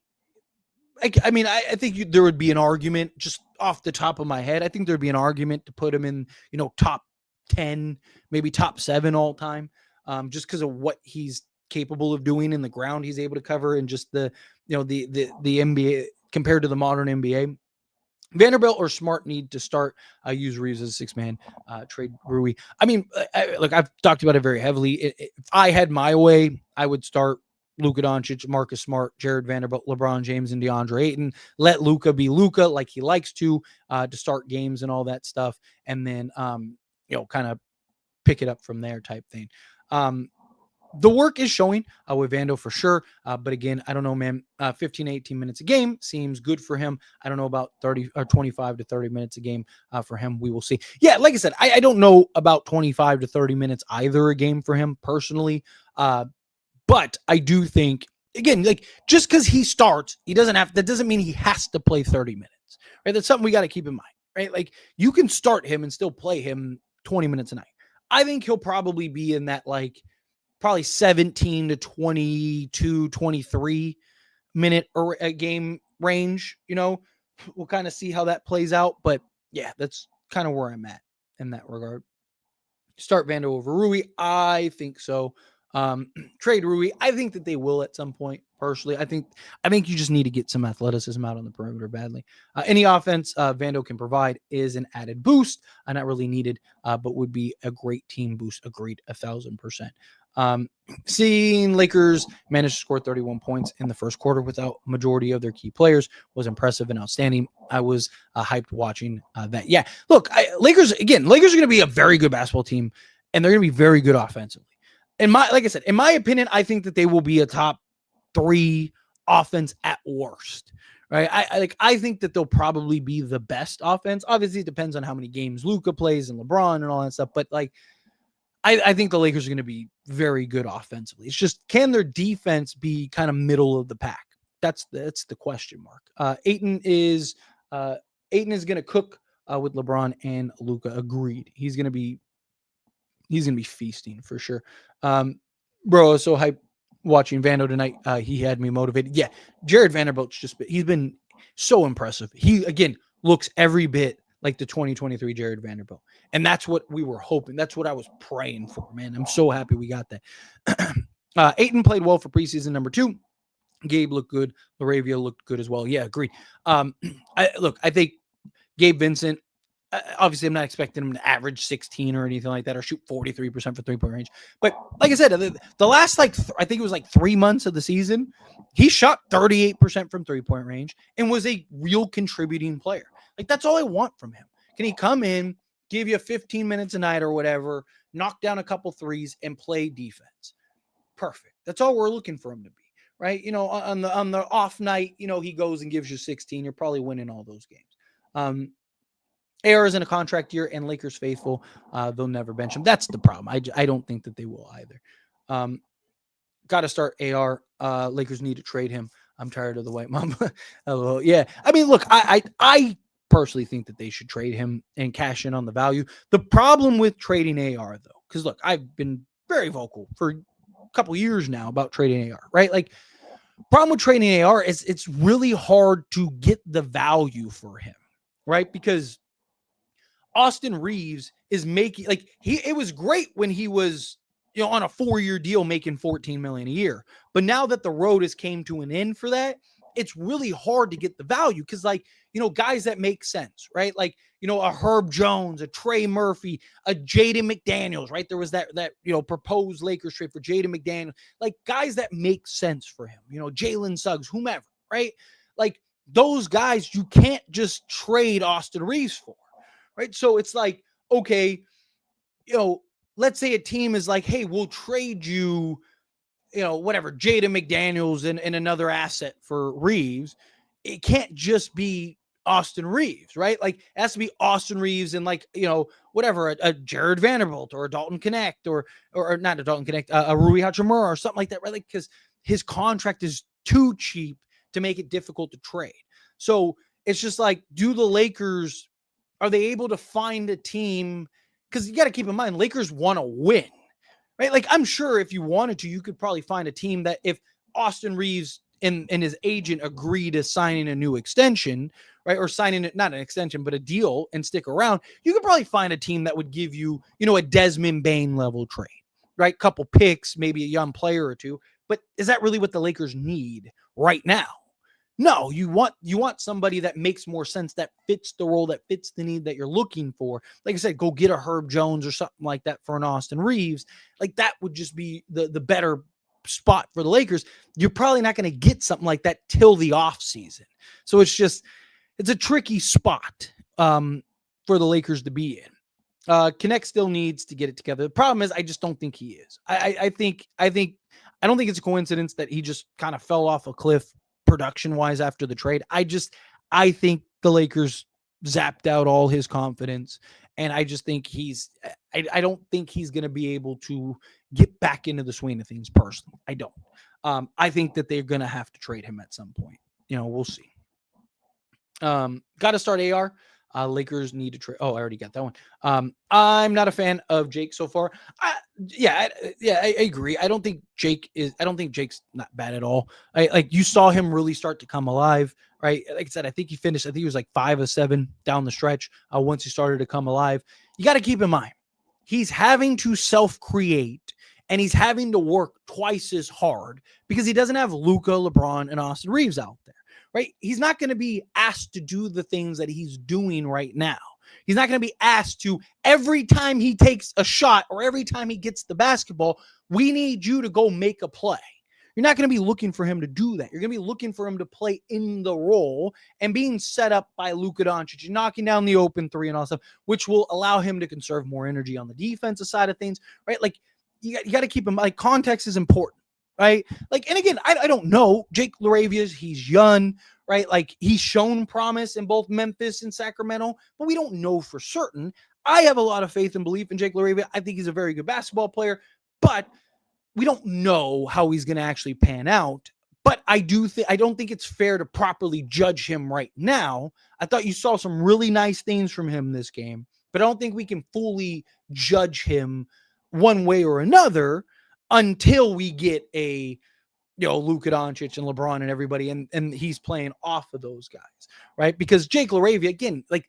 think there would be an argument just off the top of my head. I think there'd be an argument to put him in, top 10, maybe top 7 all time, just because of what he's capable of doing in the ground he's able to cover, and just the NBA compared to the modern NBA. Vanderbilt or Smart need to start use Reeves as a 6-man, trade Rui. I mean, I've talked about it very heavily. If I had my way, I would start Luka Doncic, Marcus Smart, Jared Vanderbilt, LeBron James, and DeAndre Ayton. Let Luka be Luka like he likes to start games and all that stuff, and then kind of pick it up from there type thing. The work is showing with Vando for sure. But again, I don't know, man. 15, 18 minutes a game seems good for him. I don't know about 30 or 25 to 30 minutes a game for him. We will see. Yeah, like I said, I don't know about 25 to 30 minutes either a game for him personally. But I do think, again, like just because he starts, that doesn't mean he has to play 30 minutes, right? That's something we got to keep in mind, right? Like you can start him and still play him 20 minutes a night. I think he'll probably be in that probably 17 to 22, 23 minute or a game range. We'll kind of see how that plays out. But yeah, that's kind of where I'm at in that regard. Start Vando over Rui. I think so. Trade Rui. I think that they will at some point. Personally, I think you just need to get some athleticism out on the perimeter badly. Any offense Vando can provide is an added boost, not really needed, but would be a great team boost. Agreed, 1,000%. Seeing Lakers manage to score 31 points in the first quarter without majority of their key players was impressive and outstanding. I was hyped watching that. Yeah, look, Lakers are going to be a very good basketball team, and they're going to be very good offensively. Like I said, in my opinion, I think that they will be a top 3 offense at worst. Right? I think that they'll probably be the best offense. Obviously, it depends on how many games Luka plays and LeBron and all that stuff. But I think the Lakers are going to be very good offensively. It's just, can their defense be kind of middle of the pack? That's the question mark. Ayton is going to cook with LeBron and Luka. Agreed. He's going to be feasting for sure. Bro, so hype watching Vando tonight. He had me motivated. Yeah, Jared Vanderbilt's he's been so impressive. He again looks every bit like the 2023 Jared Vanderbilt. And that's what we were hoping. That's what I was praying for, man. I'm so happy we got that. Ayton played well for preseason number 2. Gabe looked good. Laravia looked good as well. Yeah, agreed. I think Gabe Vincent, obviously I'm not expecting him to average 16 or anything like that or shoot 43% for 3-point range. But like I said, the last I think it was 3 months of the season, he shot 38% from 3-point range and was a real contributing player. That's all I want from him. Can he come in, give you 15 minutes a night or whatever, knock down a couple threes and play defense? Perfect. That's all we're looking for him to be, right? On the off night, he goes and gives you 16. You're probably winning all those games. AR is in a contract year, and Lakers faithful, they'll never bench him. That's the problem. I don't think that they will either. Got to start AR. Lakers need to trade him. I'm tired of the white mamba. Hello. Yeah. I mean, look, I personally think that they should trade him and cash in on the value. The problem with trading AR, though, because look, I've been very vocal for a couple years now about trading AR, right? Problem with trading AR is it's really hard to get the value for him, right? Because Austin Reeves is making it was great when he was on a 4-year deal making $14 million a year. But now that the road has came to an end for that, it's really hard to get the value because guys that make sense, right? A Herb Jones, a Trey Murphy, a Jaden McDaniels, right? There was that proposed Lakers trade for Jaden McDaniels, guys that make sense for him, Jalen Suggs, whomever, right? Those guys you can't just trade Austin Reeves for, right? So it's okay, let's say a team is hey, we'll trade you whatever, Jaden McDaniels and another asset for Reeves. It can't just be Austin Reeves, right? Like it has to be Austin Reeves and like, whatever, a Jared Vanderbilt or a Dalton Connect or not a Dalton Connect, a Rui Hachimura or something like that, right? Like, because his contract is too cheap to make it difficult to trade. So it's just like, are they able to find a team? Because you got to keep in mind, Lakers want to win, right? Like, I'm sure if you wanted to, you could probably find a team that if Austin Reeves and his agent agree to signing a new extension, right? Or signing it, not an extension, but a deal and stick around, you could probably find a team that would give you, a Desmond Bane level trade, right? Couple picks, maybe a young player or two. But is that really what the Lakers need right now? No, you want somebody that makes more sense, that fits the role, that fits the need that you're looking for. Like I said, go get a Herb Jones or something like that for an Austin Reeves. Like that would just be the better spot for the Lakers. You're probably not going to get something like that till the offseason. So it's a tricky spot for the Lakers to be in. Connect still needs to get it together. The problem is I just don't think he is. I don't think it's a coincidence that he just kind of fell off a cliff production wise after the trade. I think the Lakers zapped out all his confidence, and I just think I don't think he's going to be able to get back into the swing of things personally. I don't. I think that they're going to have to trade him at some point. We'll see. Got to start AR. Lakers need to trade. Oh, I already got that one. I'm not a fan of Jake so far. I agree. I don't think Jake's not bad at all. You saw him really start to come alive, right? Like I said, I think he was like 5 of 7 down the stretch. Once he started to come alive, you got to keep in mind, he's having to self-create and he's having to work twice as hard because he doesn't have Luka, LeBron, and Austin Reeves out there. Right? He's not going to be asked to do the things that he's doing right now. He's not going to be asked to, every time he takes a shot or every time he gets the basketball, we need you to go make a play. You're not going to be looking for him to do that. You're going to be looking for him to play in the role and being set up by Luka Doncic, knocking down the open three and all stuff, which will allow him to conserve more energy on the defensive side of things, right? Like you got to keep him, like context is important. Right. Like, and again, I don't know. Jake LaRavia's, he's young, right? Like he's shown promise in both Memphis and Sacramento, but we don't know for certain. I have a lot of faith and belief in Jake LaRavia. I think he's a very good basketball player, but we don't know how he's going to actually pan out. But I don't think it's fair to properly judge him right now. I thought you saw some really nice things from him this game, but I don't think we can fully judge him one way or another until we get a, Luka Doncic and LeBron and everybody, and he's playing off of those guys, right? Because Jake LaRavia, again, like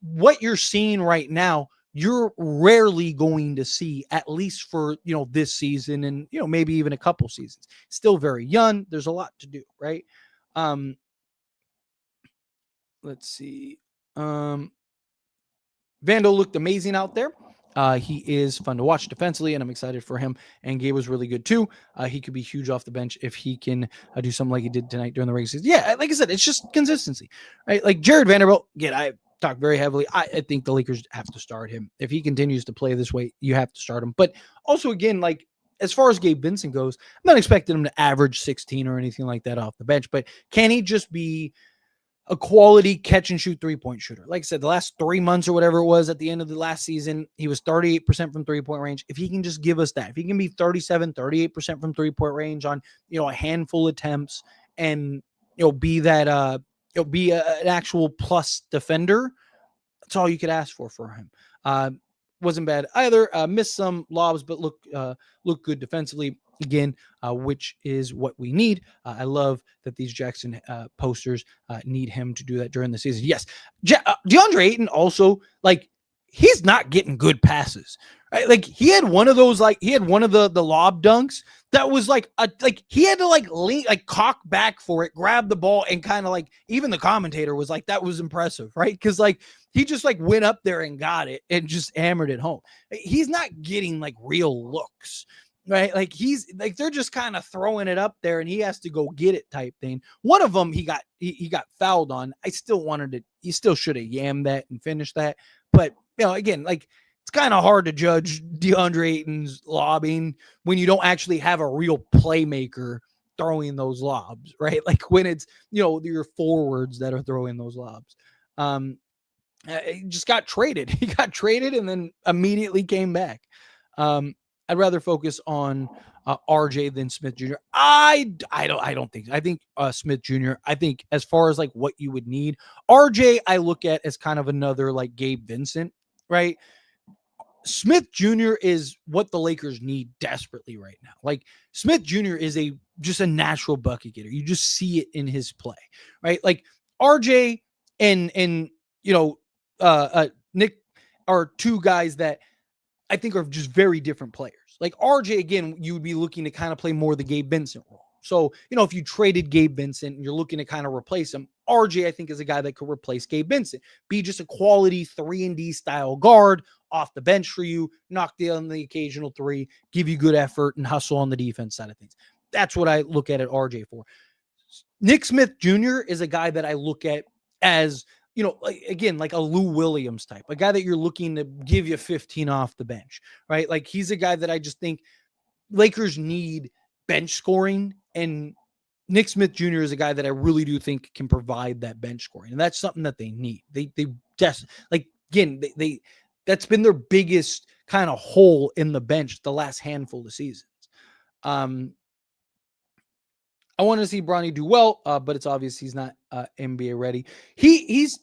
what you're seeing right now, you're rarely going to see, at least for, this season and, maybe even a couple seasons. Still very young. There's a lot to do, right? Let's see. Vando looked amazing out there. He is fun to watch defensively, and I'm excited for him. And Gabe was really good too. He could be huge off the bench if he can do something like he did tonight during the regular season. Yeah, like I said, it's just consistency, right? Like Jared Vanderbilt, again, I talked very heavily. I think the Lakers have to start him. If he continues to play this way, you have to start him. But also, again, like as far as Gabe Vincent goes, I'm not expecting him to average 16 or anything like that off the bench, but can he just be a quality catch and shoot 3-point shooter? Like I said, the last 3 months or whatever it was at the end of the last season, he was 38% from 3-point range. If he can just give us that, if he can be 38% from 3-point range on, a handful of attempts and, be that, be an actual plus defender, that's all you could ask for him. Wasn't bad either. Missed some lobs, but look good defensively. Again, which is what we need. I love that these Jackson posters need him to do that during the season. Yes, DeAndre Ayton also, like, he's not getting good passes. Right? Like he had one of those, like he had one of the lob dunks that was like he had to like lean, like cock back for it, grab the ball, and kind of like even the commentator was like, that was impressive, right? Because like he just like went up there and got it and just hammered it home. He's not getting like real looks. Right, like he's like they're just kind of throwing it up there, and he has to go get it type thing. One of them he got fouled on. I still wanted to. He still should have yammed that and finished that. But again, like it's kind of hard to judge DeAndre Ayton's lobbing when you don't actually have a real playmaker throwing those lobs, right? Like when it's, your forwards that are throwing those lobs. He just got traded. He got traded and then immediately came back. I'd rather focus on RJ than Smith Jr. I don't think. I think Smith Jr. I think as far as like what you would need, RJ I look at as kind of another like Gabe Vincent, right? Smith Jr. is what the Lakers need desperately right now. Like Smith Jr. is just a natural bucket getter. You just see it in his play, right? Like RJ and Nick are two guys that I think are just very different players. Like RJ, again, you would be looking to kind of play more the Gabe Vincent role. So, if you traded Gabe Vincent and you're looking to kind of replace him, RJ, I think, is a guy that could replace Gabe Vincent, be just a quality 3-and-D style guard off the bench for you, knock down the occasional three, give you good effort and hustle on the defense side of things. That's what I look at RJ for. Nick Smith Jr. is a guy that I look at as, like a Lou Williams type, a guy that you're looking to give you 15 off the bench, right? Like he's a guy that I just think Lakers need bench scoring, and Nick Smith Jr. is a guy that I really do think can provide that bench scoring, and that's something that they need. They just like again they that's been their biggest kind of hole in the bench the last handful of seasons. I want to see Bronny do well, but it's obvious he's not NBA ready. He's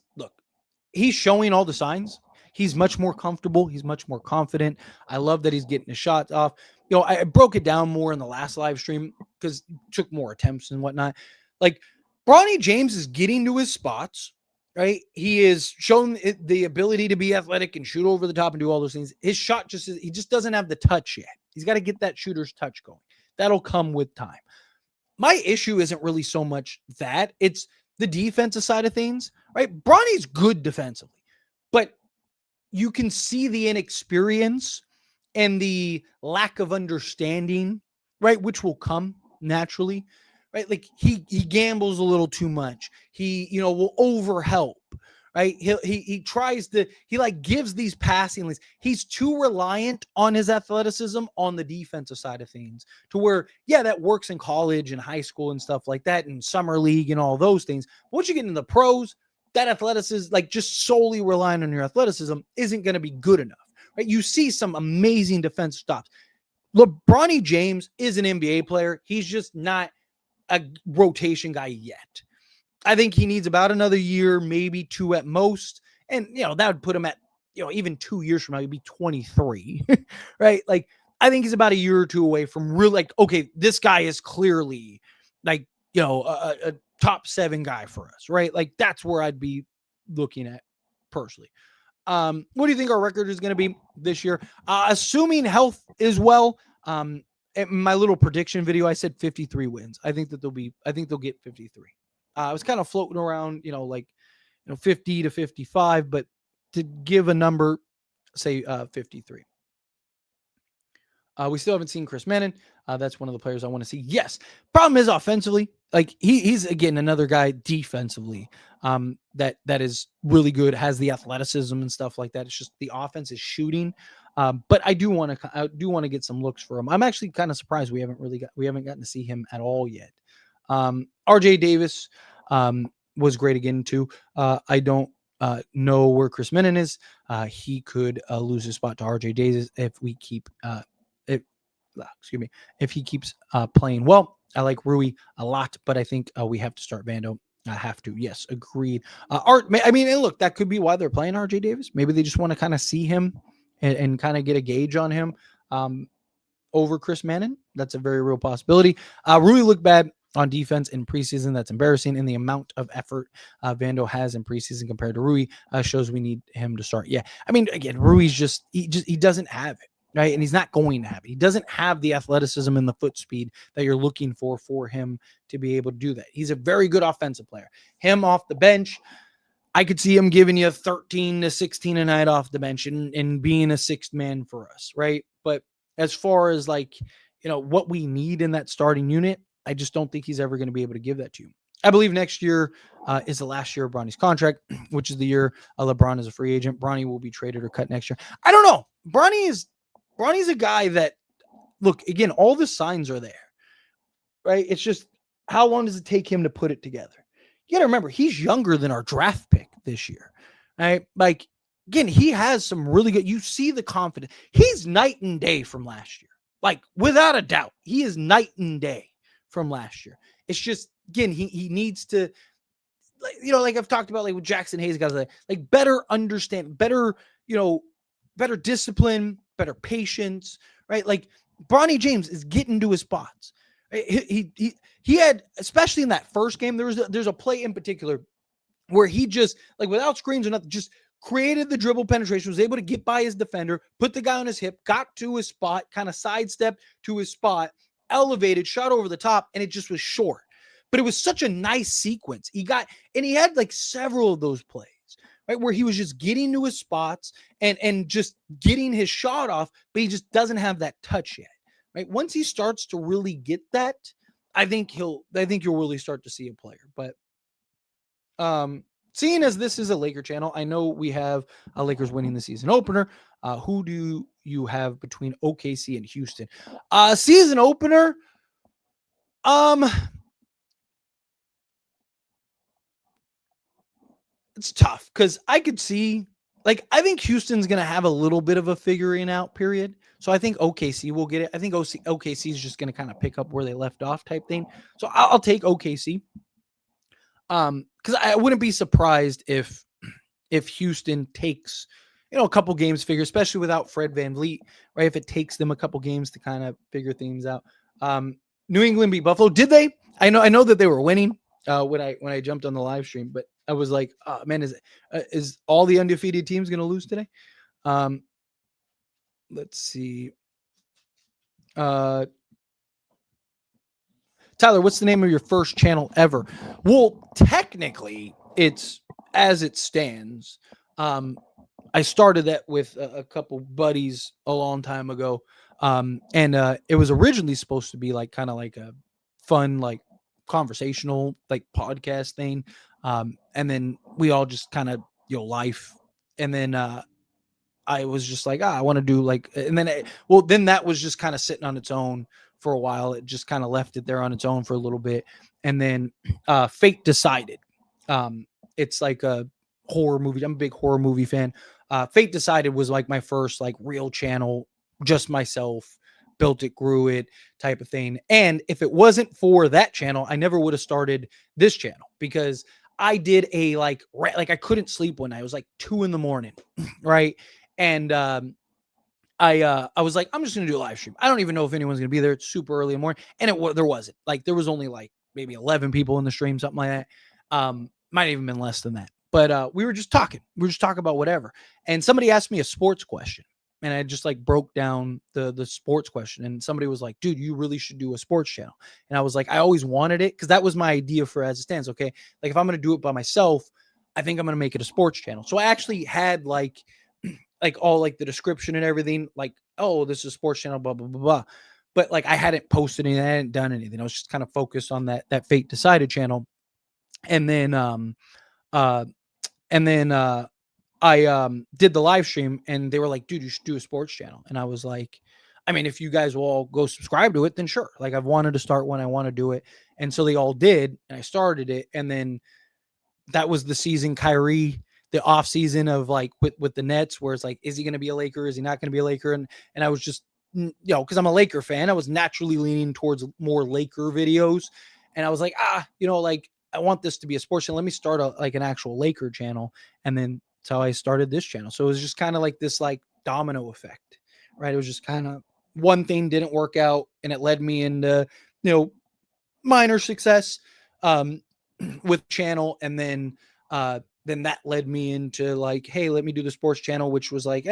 showing all the signs. He's much more comfortable. He's much more confident. I love that he's getting his shots off. I broke it down more in the last live stream because it took more attempts and whatnot. Like Bronny James is getting to his spots, right? He is shown the ability to be athletic and shoot over the top and do all those things. His shot he just doesn't have the touch yet. He's got to get that shooter's touch going. That'll come with time. My issue isn't really so much that, it's the defensive side of things, right? Bronny's good defensively, but you can see the inexperience and the lack of understanding, right? Which will come naturally, right? Like he gambles a little too much. He, will overhelp, right? He tries to, he like gives these passing lanes. He's too reliant on his athleticism on the defensive side of things to where, yeah, that works in college and high school and stuff like that and summer league and all those things. But once you get into the pros, that athleticism, like just solely relying on your athleticism isn't going to be good enough, right? You see some amazing defensive stops. Bronny James is an NBA player. He's just not a rotation guy yet. I think he needs about another year, maybe 2 at most. And, that would put him at, even 2 years from now, he'd be 23, right? Like, I think he's about a year or two away from really like, okay, this guy is clearly like, a top 7 guy for us, right? Like, that's where I'd be looking at personally. What do you think our record is going to be this year? Assuming health is well, in my little prediction video, I said 53 wins. I think they'll get 53. I was kind of floating around, 50 to 55, but to give a number, say 53. We still haven't seen Chris Mannon. That's one of the players I want to see. Yes. Problem is offensively, like he's again another guy defensively that is really good, has the athleticism and stuff like that. It's just the offense is shooting. But I do want to get some looks for him. I'm actually kind of surprised we haven't gotten to see him at all yet. RJ Davis was great again too. I don't know where Chris Menon is. He could lose his spot to RJ Davis if we keep if he keeps playing well. I like Rui a lot, but I think we have to start Vando. I have to. Yes, agreed. And look, that could be why they're playing RJ Davis. Maybe they just want to kind of see him and kind of get a gauge on him over Chris Mannon. That's a very real possibility. Rui looked bad on defense in preseason. That's embarrassing. And the amount of effort Vando has in preseason compared to Rui shows we need him to start. Yeah. I mean, again, Rui's he doesn't have it. Right. And he's not going to have it. He doesn't have the athleticism and the foot speed that you're looking for him to be able to do that. He's a very good offensive player. Him off the bench, I could see him giving you 13 to 16 a night off the bench and being a sixth man for us. Right. But as far as what we need in that starting unit, I just don't think he's ever going to be able to give that to you. I believe next year is the last year of Bronny's contract, which is the year LeBron is a free agent. Bronny will be traded or cut next year. I don't know. Bronny's a guy that, look, again, all the signs are there, right? It's just, how long does it take him to put it together? You got to remember, he's younger than our draft pick this year, right? Like, again, he has some really good, you see the confidence. He's night and day from last year. Like, without a doubt, he is night and day from last year. It's just, again, he needs to, like, like I've talked about, like with Jackson Hayes, guys, like better understand, better, better discipline, better patience, right? Like Bronny James is getting to his spots. He had, especially in that first game, there's a play in particular where he just, like, without screens or nothing, just created the dribble penetration, was able to get by his defender, put the guy on his hip, got to his spot, kind of sidestepped to his spot, elevated, shot over the top, and it just was short. But it was such a nice sequence. He had like several of those plays, right, where he was just getting to his spots and just getting his shot off, but he just doesn't have that touch yet, right? Once he starts to really get that, I think you'll really start to see a player. But seeing as this is a Laker channel, I know we have Lakers winning the season opener. Who do you have between OKC and Houston? Season opener. It's tough because I could see, like, I think Houston's going to have a little bit of a figuring out period. So I think OKC will get it. I think OKC is just going to kind of pick up where they left off type thing. So I'll take OKC. Because I wouldn't be surprised if Houston takes, a couple games figure, especially without Fred VanVleet, right? If it takes them a couple games to kind of figure things out. New England beat Buffalo. Did they? I know that they were winning when I jumped on the live stream, but I was like, oh, man, is all the undefeated teams going to lose today? Let's see. Tyler, what's the name of your first channel ever? Well, technically, it's As It Stands. I started that with a couple buddies a long time ago. And it was originally supposed to be like kind of like a fun, like conversational, like podcast thing. And then we all just kind of, life. And then I was just like, I want to do like, and then, then that was just kind of sitting on its own for a while. It just kind of left it there on its own for a little bit. And then Fate Decided. It's like a horror movie. I'm a big horror movie fan. Fate Decided was like my first like real channel, just myself, built it, grew it type of thing. And if it wasn't for that channel, I never would have started this channel, because I did a like I couldn't sleep one night. It was like 2 a.m, right? And I was like, I'm just gonna do a live stream. I don't even know if anyone's gonna be there. It's super early in the morning, and there wasn't. Like, there was only like maybe 11 people in the stream, something like that. Might have even been less than that. But we were just talking. We were just talking about whatever. And somebody asked me a sports question, and I just like broke down the sports question. And somebody was like, dude, you really should do a sports channel. And I was like, I always wanted it, because that was my idea for As It Stands. Okay, like if I'm gonna do it by myself, I think I'm gonna make it a sports channel. So I actually had like all like the description and everything, like, oh, this is a sports channel, blah blah blah blah. But like I hadn't posted anything, I hadn't done anything. I was just kind of focused on that Fate Decided channel. And then I did the live stream, and they were like, dude, you should do a sports channel. And I was like, I mean, if you guys will all go subscribe to it, then sure. Like, I've wanted to start one, I want to do it. And so they all did, and I started it. And then that was the season the off season of like with the Nets, where it's like, is he going to be a Laker? Is he not going to be a Laker? And I was just, because I'm a Laker fan, I was naturally leaning towards more Laker videos. And I was like, like, I want this to be a sports channel. Let me start like an actual Laker channel. And then that's how I started this channel. So it was just kind of like this like domino effect, right? It was just kind of one thing didn't work out, and it led me into, minor success with channel. And then that led me into like, hey, let me do the sports channel, which was like,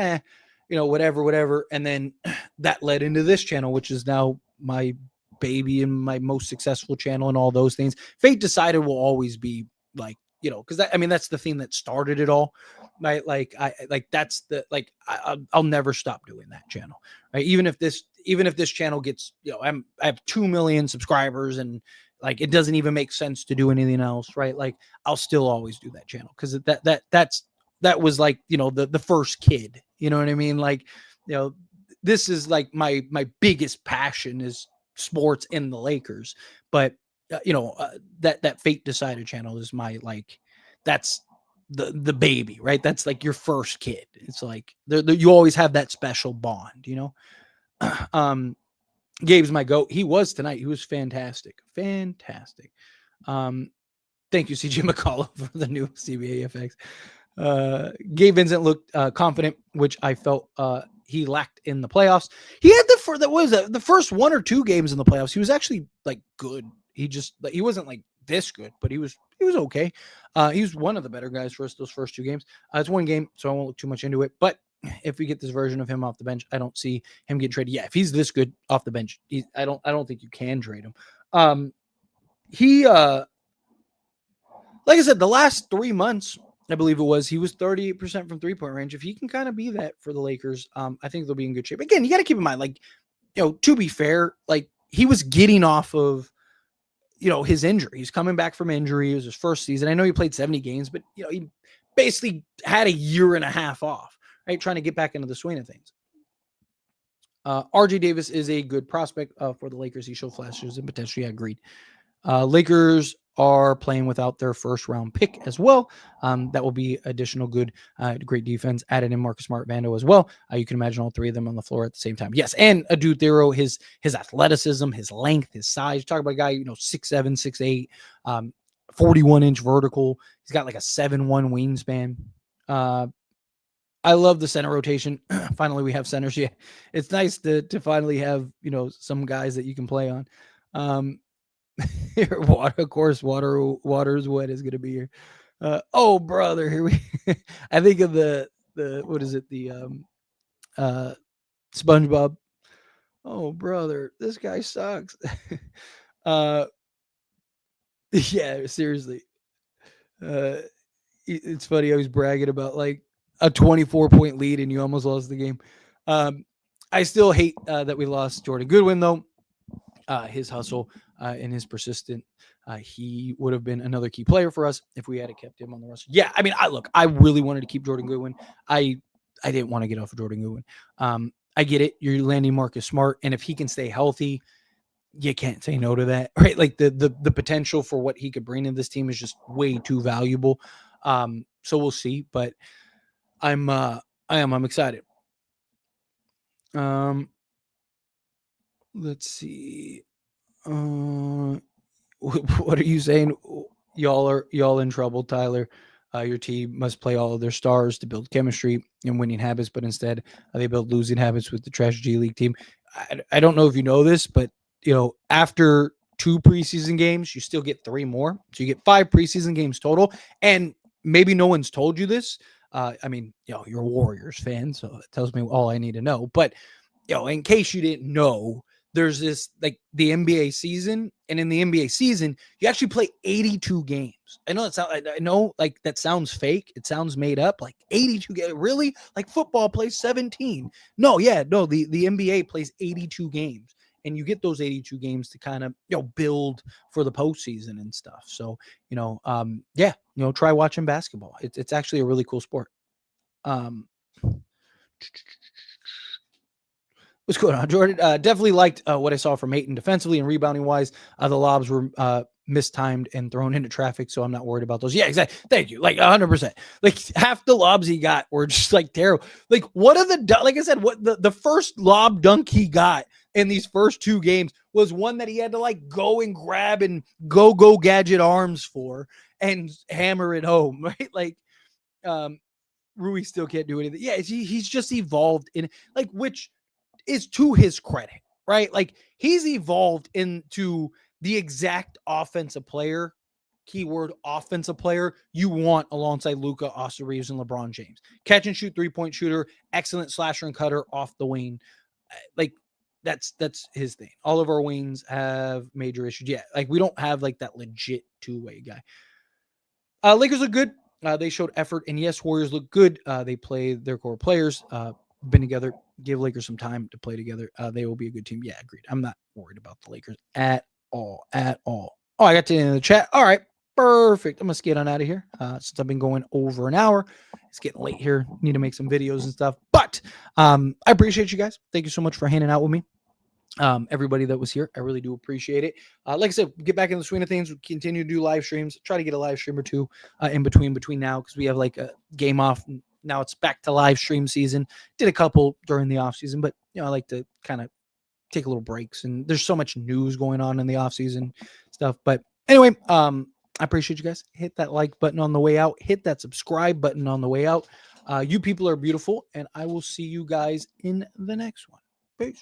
whatever. And then that led into this channel, which is now my baby and my most successful channel and all those things. Fate Decided will always be like, because that's the thing that started it all, right? Like that's the, like, I'll never stop doing that channel, right? Even if this channel gets, I have 2 million subscribers and like it doesn't even make sense to do anything else, right? Like I'll still always do that channel because that was like, the first kid, you know what I mean? Like, this is like my biggest passion is sports in the Lakers, but that Fate Decided channel is my, like, that's the baby, right? That's like your first kid. It's like you always have that special bond. um Gabe's my goat. He was tonight. He was fantastic. um Thank you, CJ McCullough, for the new CBA FX. Gabe Vincent looked confident, which I felt he lacked in the playoffs. He had the first one or two games in the playoffs. He was actually like good. He wasn't like this good, but he was okay. He was one of the better guys for us those first two games. It's one game, so I won't look too much into it. But if we get this version of him off the bench, I don't see him getting traded. Yeah, if he's this good off the bench, I don't think you can trade him. He like I said, the last 3 months, I believe it was, he was 38% from 3-point range. If he can kind of be that for the Lakers, I think they'll be in good shape. Again, you got to keep in mind, like, to be fair, like he was getting off of, his injury. He's coming back from injury. It was his first season. I know he played 70 games, but he basically had a year and a half off, right? Trying to get back into the swing of things. RJ Davis is a good prospect for the Lakers. He showed flashes and potentially agreed. Lakers are playing without their first round pick as well. That will be additional good, great defense. Added in Marcus Smart, Vando as well. You can imagine all three of them on the floor at the same time. Yes, and Adu Thero, his athleticism, his length, his size. Talk about a guy, 6'7", 6'8", 41-inch vertical. He's got like a 7'1" wingspan. I love the center rotation. Finally, we have centers. Yeah, it's nice to finally have some guys that you can play on. Water, of course, water's wet is gonna be here. Oh brother, here we. I think of the what is it, the SpongeBob. Oh brother, this guy sucks. Yeah, seriously. It's funny. I was bragging about like a 24-point lead and you almost lost the game. I still hate that we lost Jordan Goodwin though. His hustle and his persistent, he would have been another key player for us if we had kept him on the roster. Yeah, I mean, I really wanted to keep Jordan Goodwin. I didn't want to get off of Jordan Goodwin. I get it. You're landing Marcus Smart, and if he can stay healthy, you can't say no to that, right? Like the potential for what he could bring in this team is just way too valuable. So we'll see, but I'm excited. Let's see. What are you saying? Y'all in trouble, Tyler. Your team must play all of their stars to build chemistry and winning habits, but instead they build losing habits with the trash G League team. I don't know if you know this, but after 2 preseason games, you still get 3 more. So you get 5 preseason games total. And maybe no one's told you this. I mean, you're a Warriors fan, so it tells me all I need to know. But in case you didn't know, there's this like the NBA season, and in the NBA season, you actually play 82 games. I know like that sounds fake. It sounds made up. Like 82 games, really? Like football plays 17. No, the NBA plays 82 games, and you get those 82 games to kind of build for the postseason and stuff. So try watching basketball. It's actually a really cool sport. What's going on, Jordan? Definitely liked what I saw from Ayton defensively and rebounding wise. The lobs were mistimed and thrown into traffic, so I'm not worried about those. Yeah, exactly. Thank you. Like 100%. Like half the lobs he got were just like terrible. Like what like I said, what the first lob dunk he got in these first 2 games was one that he had to like go and grab and go gadget arms for and hammer it home, right? Like Rui still can't do anything. Yeah, he's just evolved in like which is to his credit, right? Like he's evolved into the exact offensive player, keyword offensive player you want alongside Luka, Austin Reeves, and LeBron James. Catch and shoot 3-point shooter, excellent slasher and cutter off the wing. Like that's his thing. All of our wings have major issues. Yeah, like we don't have like that legit 2-way guy. Lakers look good. They showed effort, and yes, Warriors look good. They play their core players. Been together. Give Lakers some time to play together. They will be a good team. Yeah, agreed. I'm not worried about the Lakers at all. Oh, I got to in the chat. All right, perfect. I'm gonna skate on out of here since I've been going over an hour. It's getting late here. Need to make some videos and stuff. But I appreciate you guys. Thank you so much for hanging out with me. Everybody that was here, I really do appreciate it. Like I said, get back in the swing of things. We continue to do live streams. Try to get a live stream or two in between now because we have like a game off. Now it's back to live stream season. Did a couple during the off season, but I like to kind of take a little breaks. And there's so much news going on in the off season stuff. But anyway, I appreciate you guys. Hit that like button on the way out. Hit that subscribe button on the way out. You people are beautiful, and I will see you guys in the next one. Peace.